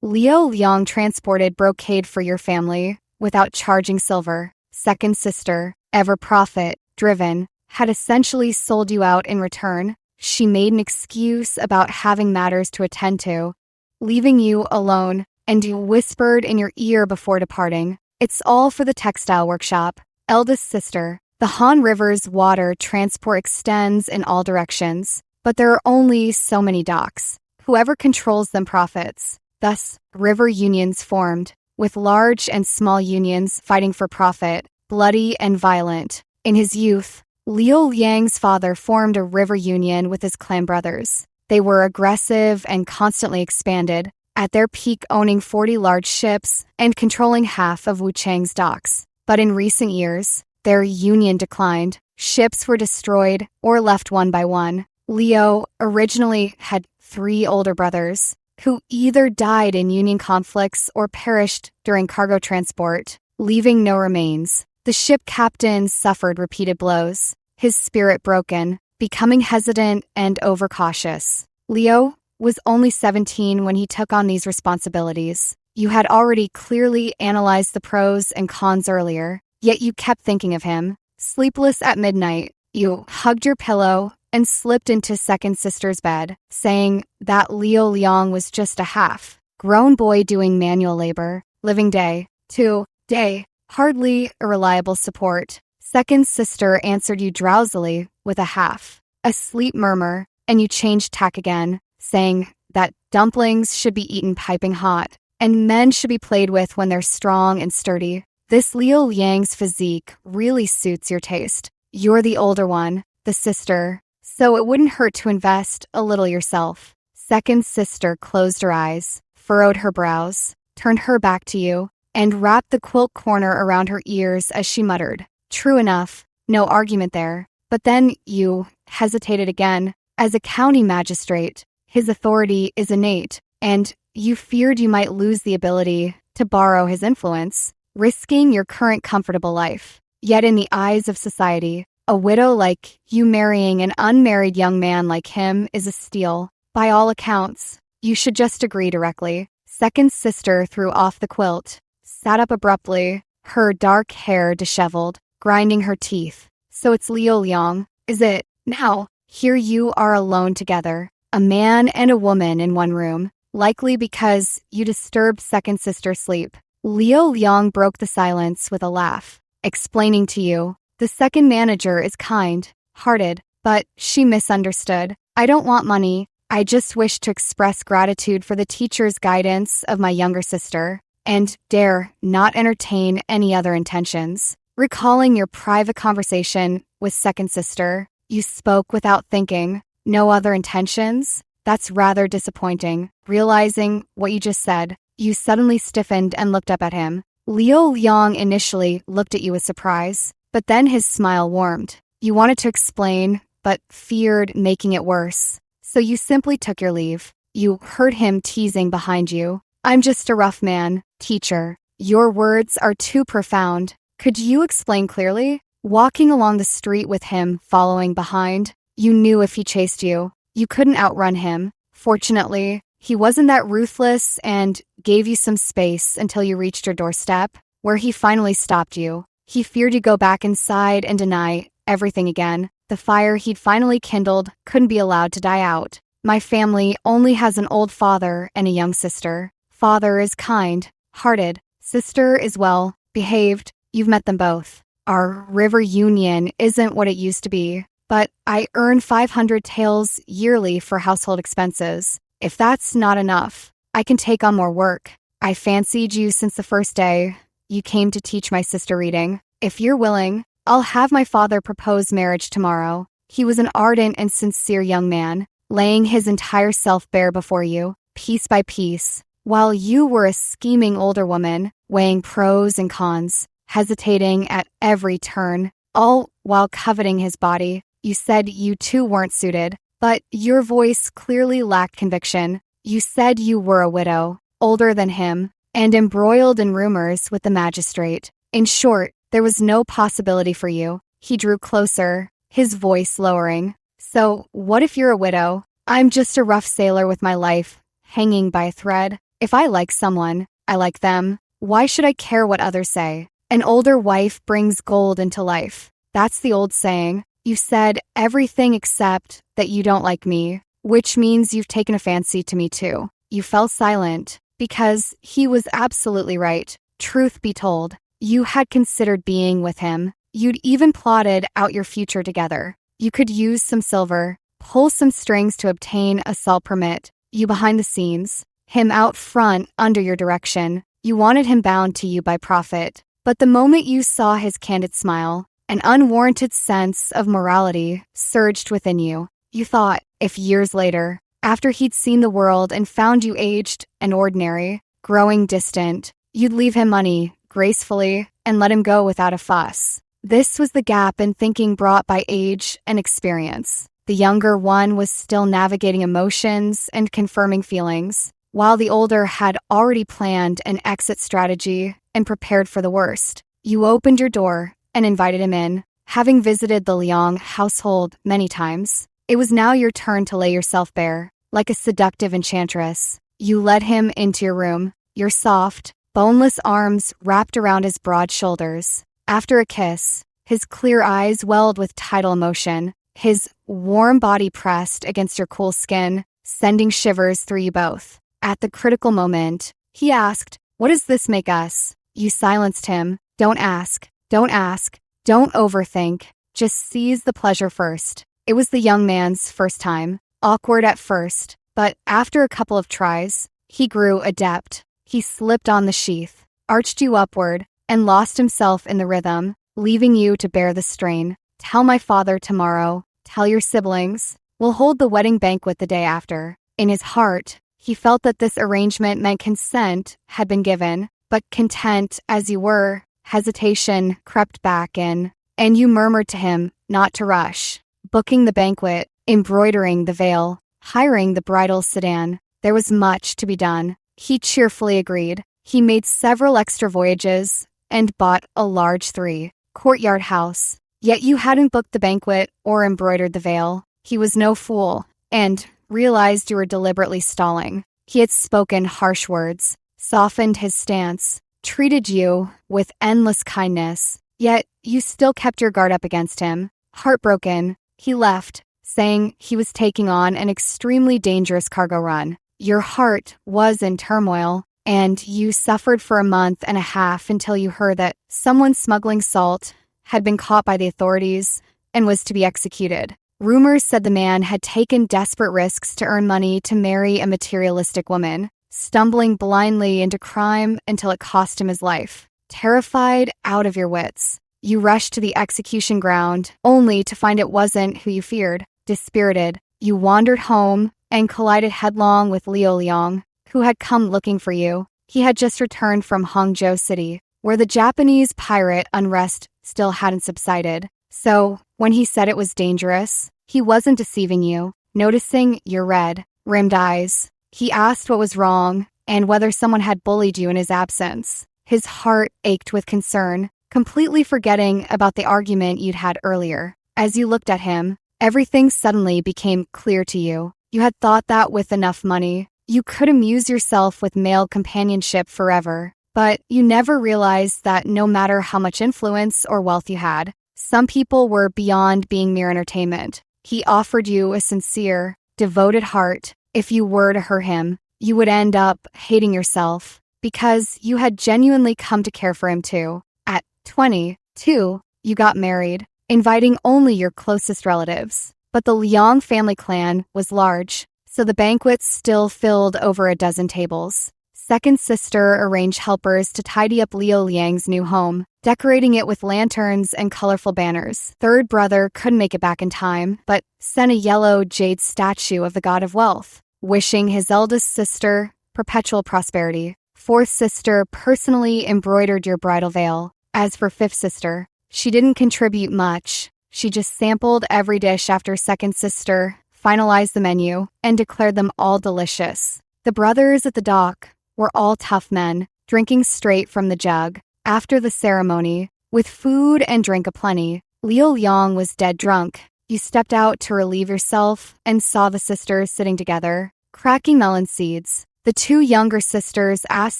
Liu Yang transported brocade for your family without charging silver. Second sister, ever profit-driven, had essentially sold you out in return. She made an excuse about having matters to attend to, leaving you alone, and you whispered in your ear before departing, "It's all for the textile workshop." Eldest sister, The Han River's water transport extends in all directions, but there are only so many docks. Whoever controls them profits. Thus, river unions formed, with large and small unions fighting for profit, bloody and violent. In his youth, Liu Liang's father formed a river union with his clan brothers. They were aggressive and constantly expanded, at their peak owning 40 large ships and controlling half of Wuchang's docks. But in recent years, their union declined. Ships were destroyed or left one by one. Liu originally had 3 older brothers who either died in union conflicts or perished during cargo transport, leaving no remains. The ship captain suffered repeated blows, his spirit broken, becoming hesitant and overcautious. Liu was only 17 when he took on these responsibilities. You had already clearly analyzed the pros and cons earlier, yet you kept thinking of him. Sleepless at midnight, you hugged your pillow and slipped into second sister's bed, saying that Liu Liang was just a half-grown boy doing manual labor, living day to day, hardly a reliable support. Second sister answered you drowsily with a half-asleep murmur, and you changed tack again, saying that dumplings should be eaten piping hot, and men should be played with when they're strong and sturdy. This Liu Liang's physique really suits your taste. You're the older one, the sister, so it wouldn't hurt to invest a little yourself. Second sister closed her eyes, furrowed her brows, turned her back to you, and wrapped the quilt corner around her ears as she muttered, "True enough, no argument there." But then you hesitated again. As a county magistrate, his authority is innate, and you feared you might lose the ability to borrow his influence, risking your current comfortable life. Yet in the eyes of society, a widow like you marrying an unmarried young man like him is a steal. By all accounts, you should just agree directly. Second sister threw off the quilt, sat up abruptly, her dark hair disheveled, grinding her teeth. "So it's Liu Liang, is it? Now, here you are alone together, a man and a woman in one room, likely because you disturbed second sister's sleep." Liu Liang broke the silence with a laugh, explaining to you, "The second manager is kind-hearted, but she misunderstood. I don't want money. I just wish to express gratitude for the teacher's guidance of my younger sister, and dare not entertain any other intentions." Recalling your private conversation with second sister, you spoke without thinking. No other intentions? That's rather disappointing. Realizing what you just said, you suddenly stiffened and looked up at him. Liu Liang initially looked at you with surprise, but then his smile warmed. You wanted to explain, but feared making it worse. So you simply took your leave. You heard him teasing behind you. "I'm just a rough man, teacher. Your words are too profound. Could you explain clearly?" Walking along the street with him following behind, you knew if he chased you, you couldn't outrun him. Fortunately, he wasn't that ruthless and gave you some space until you reached your doorstep, where he finally stopped you. He feared you'd go back inside and deny everything again. The fire he'd finally kindled couldn't be allowed to die out. "My family only has an old father and a young sister. Father is kind-hearted. Sister is well-behaved. You've met them both. Our river union isn't what it used to be, but I earn 500 taels yearly for household expenses. If that's not enough, I can take on more work. I fancied you since the first day you came to teach my sister reading. If you're willing, I'll have my father propose marriage tomorrow." He was an ardent and sincere young man, laying his entire self bare before you, piece by piece, while you were a scheming older woman, weighing pros and cons, hesitating at every turn, all while coveting his body. You said you too weren't suited, but your voice clearly lacked conviction. You said you were a widow, older than him, and embroiled in rumors with the magistrate. In short, there was no possibility for you. He drew closer, his voice lowering. "So, what if you're a widow? I'm just a rough sailor with my life hanging by a thread. If I like someone, I like them. Why should I care what others say? An older wife brings gold into life. That's the old saying. You said everything except that you don't like me, which means you've taken a fancy to me too." You fell silent, because he was absolutely right. Truth be told, you had considered being with him. You'd even plotted out your future together. You could use some silver, pull some strings to obtain a salt permit. You behind the scenes, him out front under your direction. You wanted him bound to you by profit. But the moment you saw his candid smile, an unwarranted sense of morality surged within you. You thought, if years later, after he'd seen the world and found you aged and ordinary, growing distant, you'd leave him money, gracefully, and let him go without a fuss. This was the gap in thinking brought by age and experience. The younger one was still navigating emotions and confirming feelings, while the older had already planned an exit strategy and prepared for the worst. You opened your door and invited him in. Having visited the Liang household many times, it was now your turn to lay yourself bare. Like a seductive enchantress, you led him into your room, your soft, boneless arms wrapped around his broad shoulders. After a kiss, his clear eyes welled with tidal emotion, his warm body pressed against your cool skin, sending shivers through you both. At the critical moment, he asked, "What does this make us?" You silenced him. Don't ask. Don't ask. Don't overthink. Just seize the pleasure first. It was the young man's first time. Awkward at first, but after a couple of tries, he grew adept. He slipped on the sheath, arched you upward, and lost himself in the rhythm, leaving you to bear the strain. Tell my father tomorrow. Tell your siblings. We'll hold the wedding banquet the day after. In his heart, he felt that this arrangement meant consent had been given, but content as you were, hesitation crept back in, and you murmured to him not to rush. Booking the banquet, embroidering the veil, hiring the bridal sedan. There was much to be done. He cheerfully agreed. He made several extra voyages and bought a large 3-courtyard house. Yet you hadn't booked the banquet or embroidered the veil. He was no fool and realized you were deliberately stalling. He had spoken harsh words, softened his stance, treated you with endless kindness. Yet you still kept your guard up against him. Heartbroken, he left, saying he was taking on an extremely dangerous cargo run. Your heart was in turmoil, and you suffered for a month and a half until you heard that someone smuggling salt had been caught by the authorities and was to be executed. Rumors said the man had taken desperate risks to earn money to marry a materialistic woman, stumbling blindly into crime until it cost him his life. Terrified out of your wits, you rushed to the execution ground, only to find it wasn't who you feared. Dispirited, you wandered home and collided headlong with Liu Liang, who had come looking for you. He had just returned from Hangzhou City, where the Japanese pirate unrest still hadn't subsided. So, when he said it was dangerous, he wasn't deceiving you. Noticing your red-rimmed eyes, he asked what was wrong and whether someone had bullied you in his absence. His heart ached with concern, completely forgetting about the argument you'd had earlier. As you looked at him, everything suddenly became clear to you. You had thought that with enough money, you could amuse yourself with male companionship forever. But you never realized that no matter how much influence or wealth you had, some people were beyond being mere entertainment. He offered you a sincere, devoted heart. If you were to hurt him, you would end up hating yourself, because you had genuinely come to care for him too. At 22, you got married, inviting only your closest relatives. But the Liang family clan was large, so the banquet still filled over a dozen tables. Second sister arranged helpers to tidy up Liu Liang's new home, decorating it with lanterns and colorful banners. Third brother couldn't make it back in time, but sent a yellow jade statue of the god of wealth, wishing his eldest sister perpetual prosperity. Fourth sister personally embroidered your bridal veil. As for fifth sister, she didn't contribute much. She just sampled every dish after second sister finalized the menu and declared them all delicious. The brothers at the dock were all tough men, drinking straight from the jug. After the ceremony, with food and drink aplenty, Liu Liang was dead drunk. You stepped out to relieve yourself and saw the sisters sitting together, cracking melon seeds. The two younger sisters asked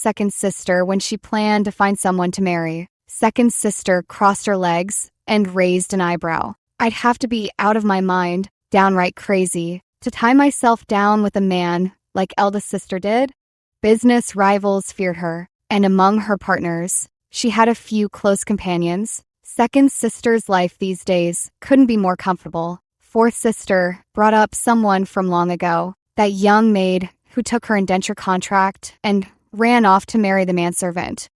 second sister when she planned to find someone to marry. Second sister crossed her legs and raised an eyebrow. I'd have to be out of my mind, downright crazy, to tie myself down with a man like eldest sister did. Business rivals feared her, and among her partners, she had a few close companions. Second sister's life these days couldn't be more comfortable. Fourth sister brought up someone from long ago, that young maid who took her indenture contract and ran off to marry the manservant.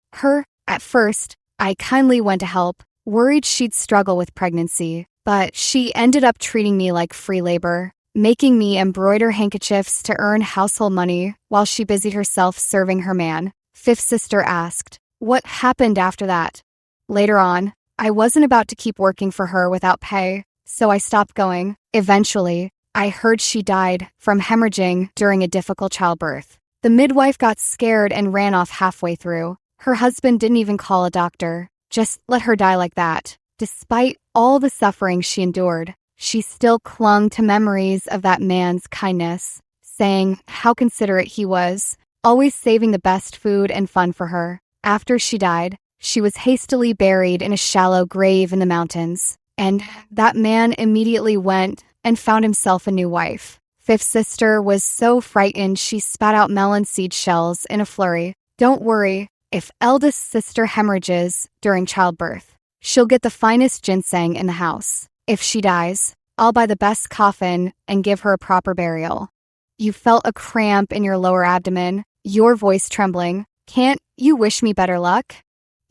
At first, I kindly went to help, worried she'd struggle with pregnancy, but she ended up treating me like free labor, making me embroider handkerchiefs to earn household money while she busied herself serving her man. Fifth sister asked, "What happened after that?" Later on, I wasn't about to keep working for her without pay, so I stopped going. Eventually, I heard she died from hemorrhaging during a difficult childbirth. The midwife got scared and ran off halfway through. Her husband didn't even call a doctor, just let her die like that. Despite all the suffering she endured, she still clung to memories of that man's kindness, saying how considerate he was, always saving the best food and fun for her. After she died, she was hastily buried in a shallow grave in the mountains, and that man immediately went and found himself a new wife. Fifth sister was so frightened she spat out melon seed shells in a flurry. Don't worry, if eldest sister hemorrhages during childbirth, she'll get the finest ginseng in the house. If she dies, I'll buy the best coffin and give her a proper burial. You felt a cramp in your lower abdomen, your voice trembling. Can't you wish me better luck?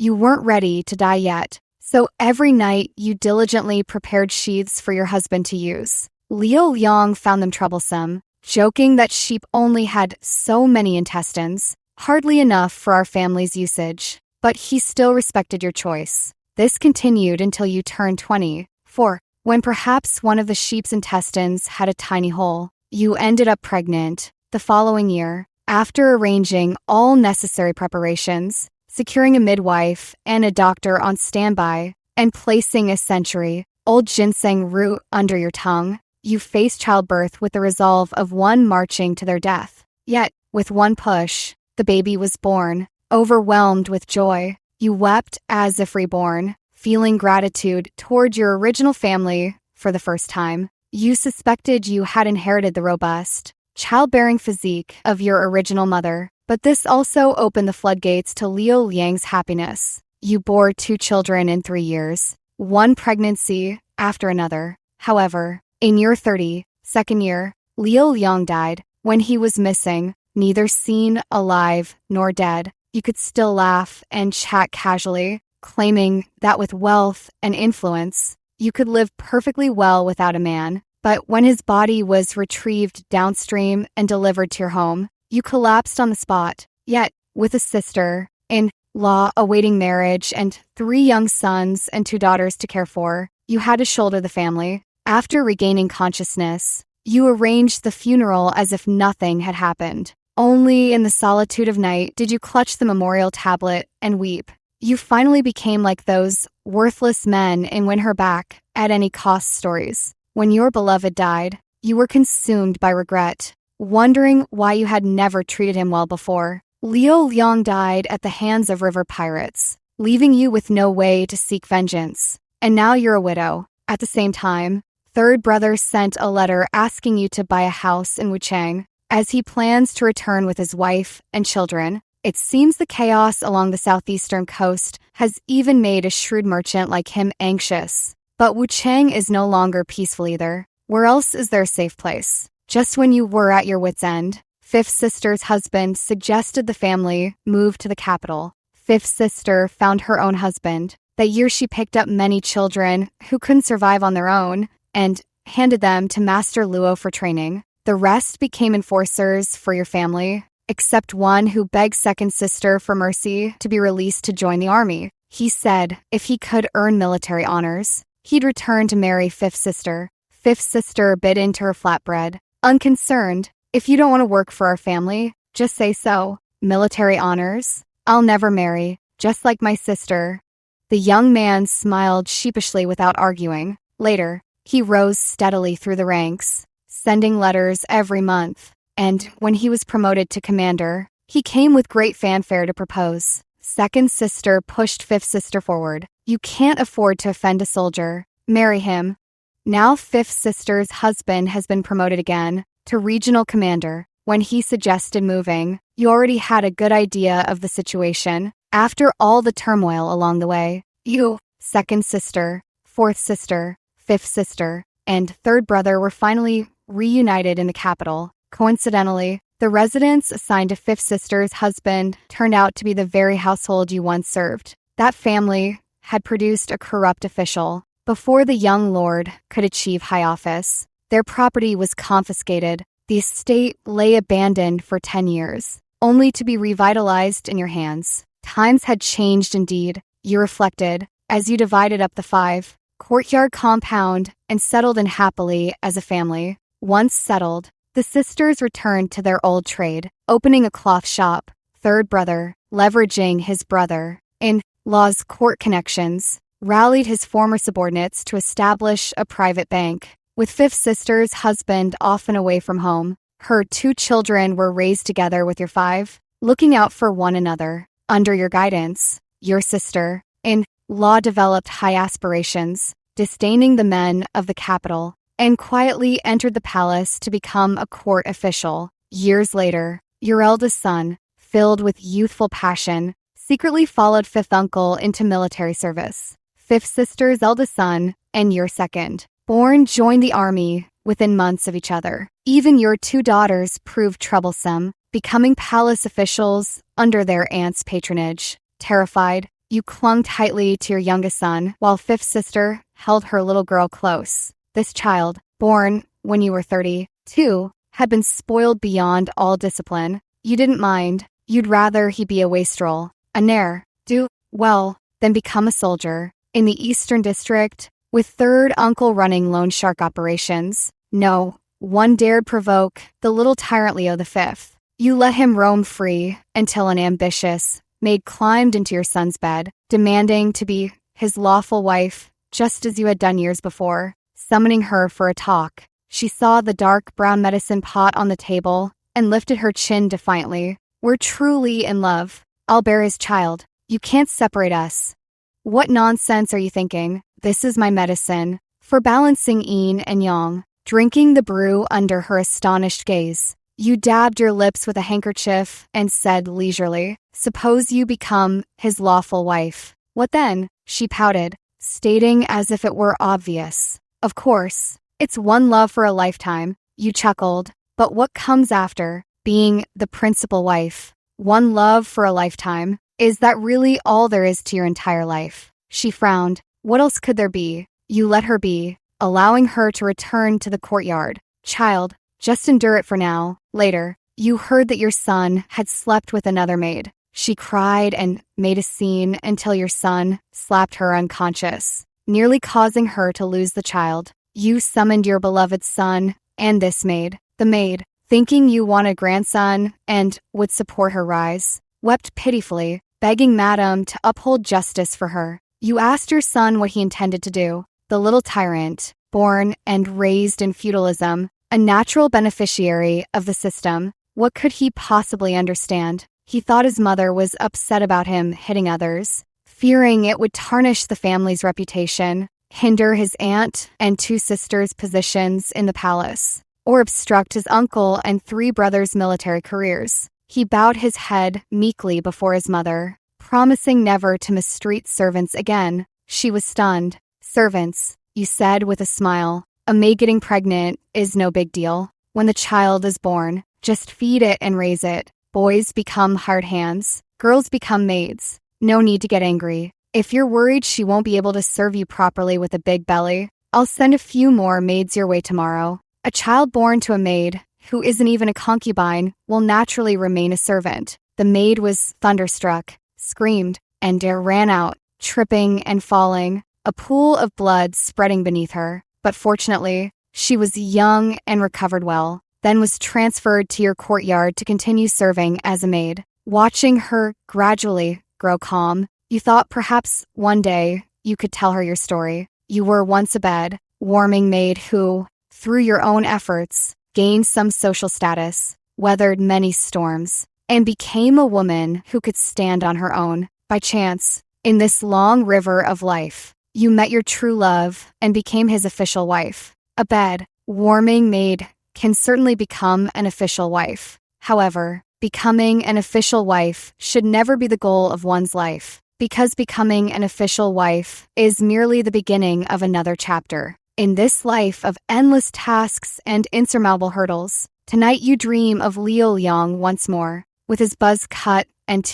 You weren't ready to die yet, so every night you diligently prepared sheaths for your husband to use. Liu Liang found them troublesome, joking that sheep only had so many intestines, hardly enough for our family's usage. But he still respected your choice. This continued until you turned 24, when perhaps one of the sheep's intestines had a tiny hole. You ended up pregnant the following year. After arranging all necessary preparations, securing a midwife and a doctor on standby, and placing a century-old ginseng root under your tongue, you faced childbirth with the resolve of one marching to their death. Yet, with one push, the baby was born. Overwhelmed with joy, you wept as if reborn, feeling gratitude toward your original family for the first time. You suspected you had inherited the robust, childbearing physique of your original mother, but this also opened the floodgates to Liu Liang's happiness. You bore 2 children in 3 years, one pregnancy after another. However, in your 32nd year, Liu Liang died. When he was missing, neither seen, alive, nor dead, you could still laugh and chat casually, claiming that with wealth and influence, you could live perfectly well without a man. But when his body was retrieved downstream and delivered to your home, you collapsed on the spot. Yet, with a sister-in-law awaiting marriage and 3 young sons and 2 daughters to care for, you had to shoulder the family. After regaining consciousness, you arranged the funeral as if nothing had happened. Only in the solitude of night did you clutch the memorial tablet and weep. You finally became like those worthless men in Win Her Back at Any Cost stories. When your beloved died, you were consumed by regret, wondering why you had never treated him well before. Liu Liang died at the hands of river pirates, leaving you with no way to seek vengeance. And now you're a widow. At the same time, third brother sent a letter asking you to buy a house in Wuchang, as he plans to return with his wife and children. It seems the chaos along the southeastern coast has even made a shrewd merchant like him anxious. But Wuchang is no longer peaceful either. Where else is there a safe place? Just when you were at your wit's end, Fifth sister's husband suggested the family move to the capital. Fifth sister found her own husband. That year she picked up many children who couldn't survive on their own and handed them to Master Luo for training. The rest became enforcers for your family, except one who begged second sister for mercy to be released to join the army. He said if he could earn military honors, he'd return to marry Fifth sister. Fifth sister bit into her flatbread, unconcerned. If you don't want to work for our family, just say so. Military honors? I'll never marry, just like my sister. The young man smiled sheepishly without arguing. Later, he rose steadily through the ranks, sending letters every month. And when he was promoted to commander, he came with great fanfare to propose. Second sister pushed fifth sister forward. You can't afford to offend a soldier. Marry him. Now fifth sister's husband has been promoted again to regional commander. When he suggested moving, you already had a good idea of the situation. After all the turmoil along the way, you second sister, fourth sister, fifth sister, and third brother were finally reunited in the capital. Coincidentally, the residence assigned to fifth sister's husband turned out to be the very household you once served. That family had produced a corrupt official. Before the young lord could achieve high office, their property was confiscated. The estate lay abandoned for 10 years, only to be revitalized in your hands. Times had changed indeed, you reflected, as you divided up the 5-courtyard compound and settled in happily as a family. Once settled, the sisters returned to their old trade, opening a cloth shop. Third brother, leveraging his brother-in-law's court connections, rallied his former subordinates to establish a private bank. With fifth sister's husband often away from home, her 2 children were raised together with your 5, looking out for one another. Under your guidance, your sister-in-law developed high aspirations, disdaining the men of the capital, and quietly entered the palace to become a court official. Years later, your eldest son, filled with youthful passion, secretly followed fifth uncle into military service. Fifth sister's eldest son, and your second born, joined the army within months of each other. Even your 2 daughters proved troublesome, becoming palace officials under their aunt's patronage. Terrified, you clung tightly to your youngest son, while fifth sister held her little girl close. This child, born when you were 32, had been spoiled beyond all discipline. You didn't mind. You'd rather he be a wastrel, an heir, do well, than become a soldier. In the Eastern District, with third uncle running loan shark operations, no one dared provoke the little tyrant Leo V. You let him roam free until an ambitious maid climbed into your son's bed, demanding to be his lawful wife, just as you had done years before. Summoning her for a talk, she saw the dark brown medicine pot on the table and lifted her chin defiantly. We're truly in love. I'll bear his child. You can't separate us. What nonsense are you thinking? This is my medicine, for balancing yin and yang. Drinking the brew under her astonished gaze, you dabbed your lips with a handkerchief and said leisurely, "Suppose you become his lawful wife. What then?" She pouted, stating as if it were obvious. "Of course, it's one love for a lifetime." You chuckled. "But what comes after being the principal wife? One love for a lifetime? Is that really all there is to your entire life?" She frowned. What else could there be? You let her be, allowing her to return to the courtyard. "Child, just endure it for now." Later, you heard that your son had slept with another maid. She cried and made a scene until your son slapped her unconscious, nearly causing her to lose the child. You summoned your beloved son and this maid. The maid, thinking you wanted a grandson and would support her rise, wept pitifully, begging Madame to uphold justice for her. You asked your son what he intended to do. The little tyrant, born and raised in feudalism, a natural beneficiary of the system, what could he possibly understand? He thought his mother was upset about him hitting others, fearing it would tarnish the family's reputation, hinder his aunt and 2 sisters' positions in the palace, or obstruct his uncle and 3 brothers' military careers. He bowed his head meekly before his mother, promising never to mistreat servants again. She was stunned. "Servants," you said with a smile. "A maid getting pregnant is no big deal. When the child is born, just feed it and raise it. Boys become hard hands. Girls become maids. No need to get angry. If you're worried she won't be able to serve you properly with a big belly, I'll send a few more maids your way tomorrow. A child born to a maid, who isn't even a concubine, will naturally remain a servant." The maid was thunderstruck, screamed, and ran out, tripping and falling, a pool of blood spreading beneath her. But fortunately, she was young and recovered well, then was transferred to your courtyard to continue serving as a maid. Watching her gradually grow calm, you thought perhaps one day you could tell her your story. You were once a bed, warming maid who, through your own efforts, gained some social status, weathered many storms, and became a woman who could stand on her own. By chance, in this long river of life, you met your true love and became his official wife. A bed, warming maid can certainly become an official wife. However, becoming an official wife should never be the goal of one's life. because becoming an official wife is merely the beginning of another chapter. In this life of endless tasks and insurmountable hurdles, tonight you dream of Liu Liang once more, with his buzz cut and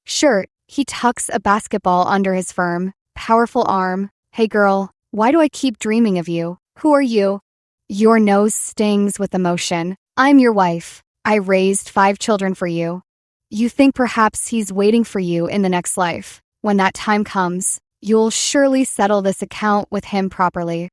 shirt. He tucks a basketball under his firm, powerful arm. Hey girl, why do I keep dreaming of you? Who are you? Your nose stings with emotion. I'm your wife. I raised 5 children for you. You think perhaps he's waiting for you in the next life. When that time comes, you'll surely settle this account with him properly.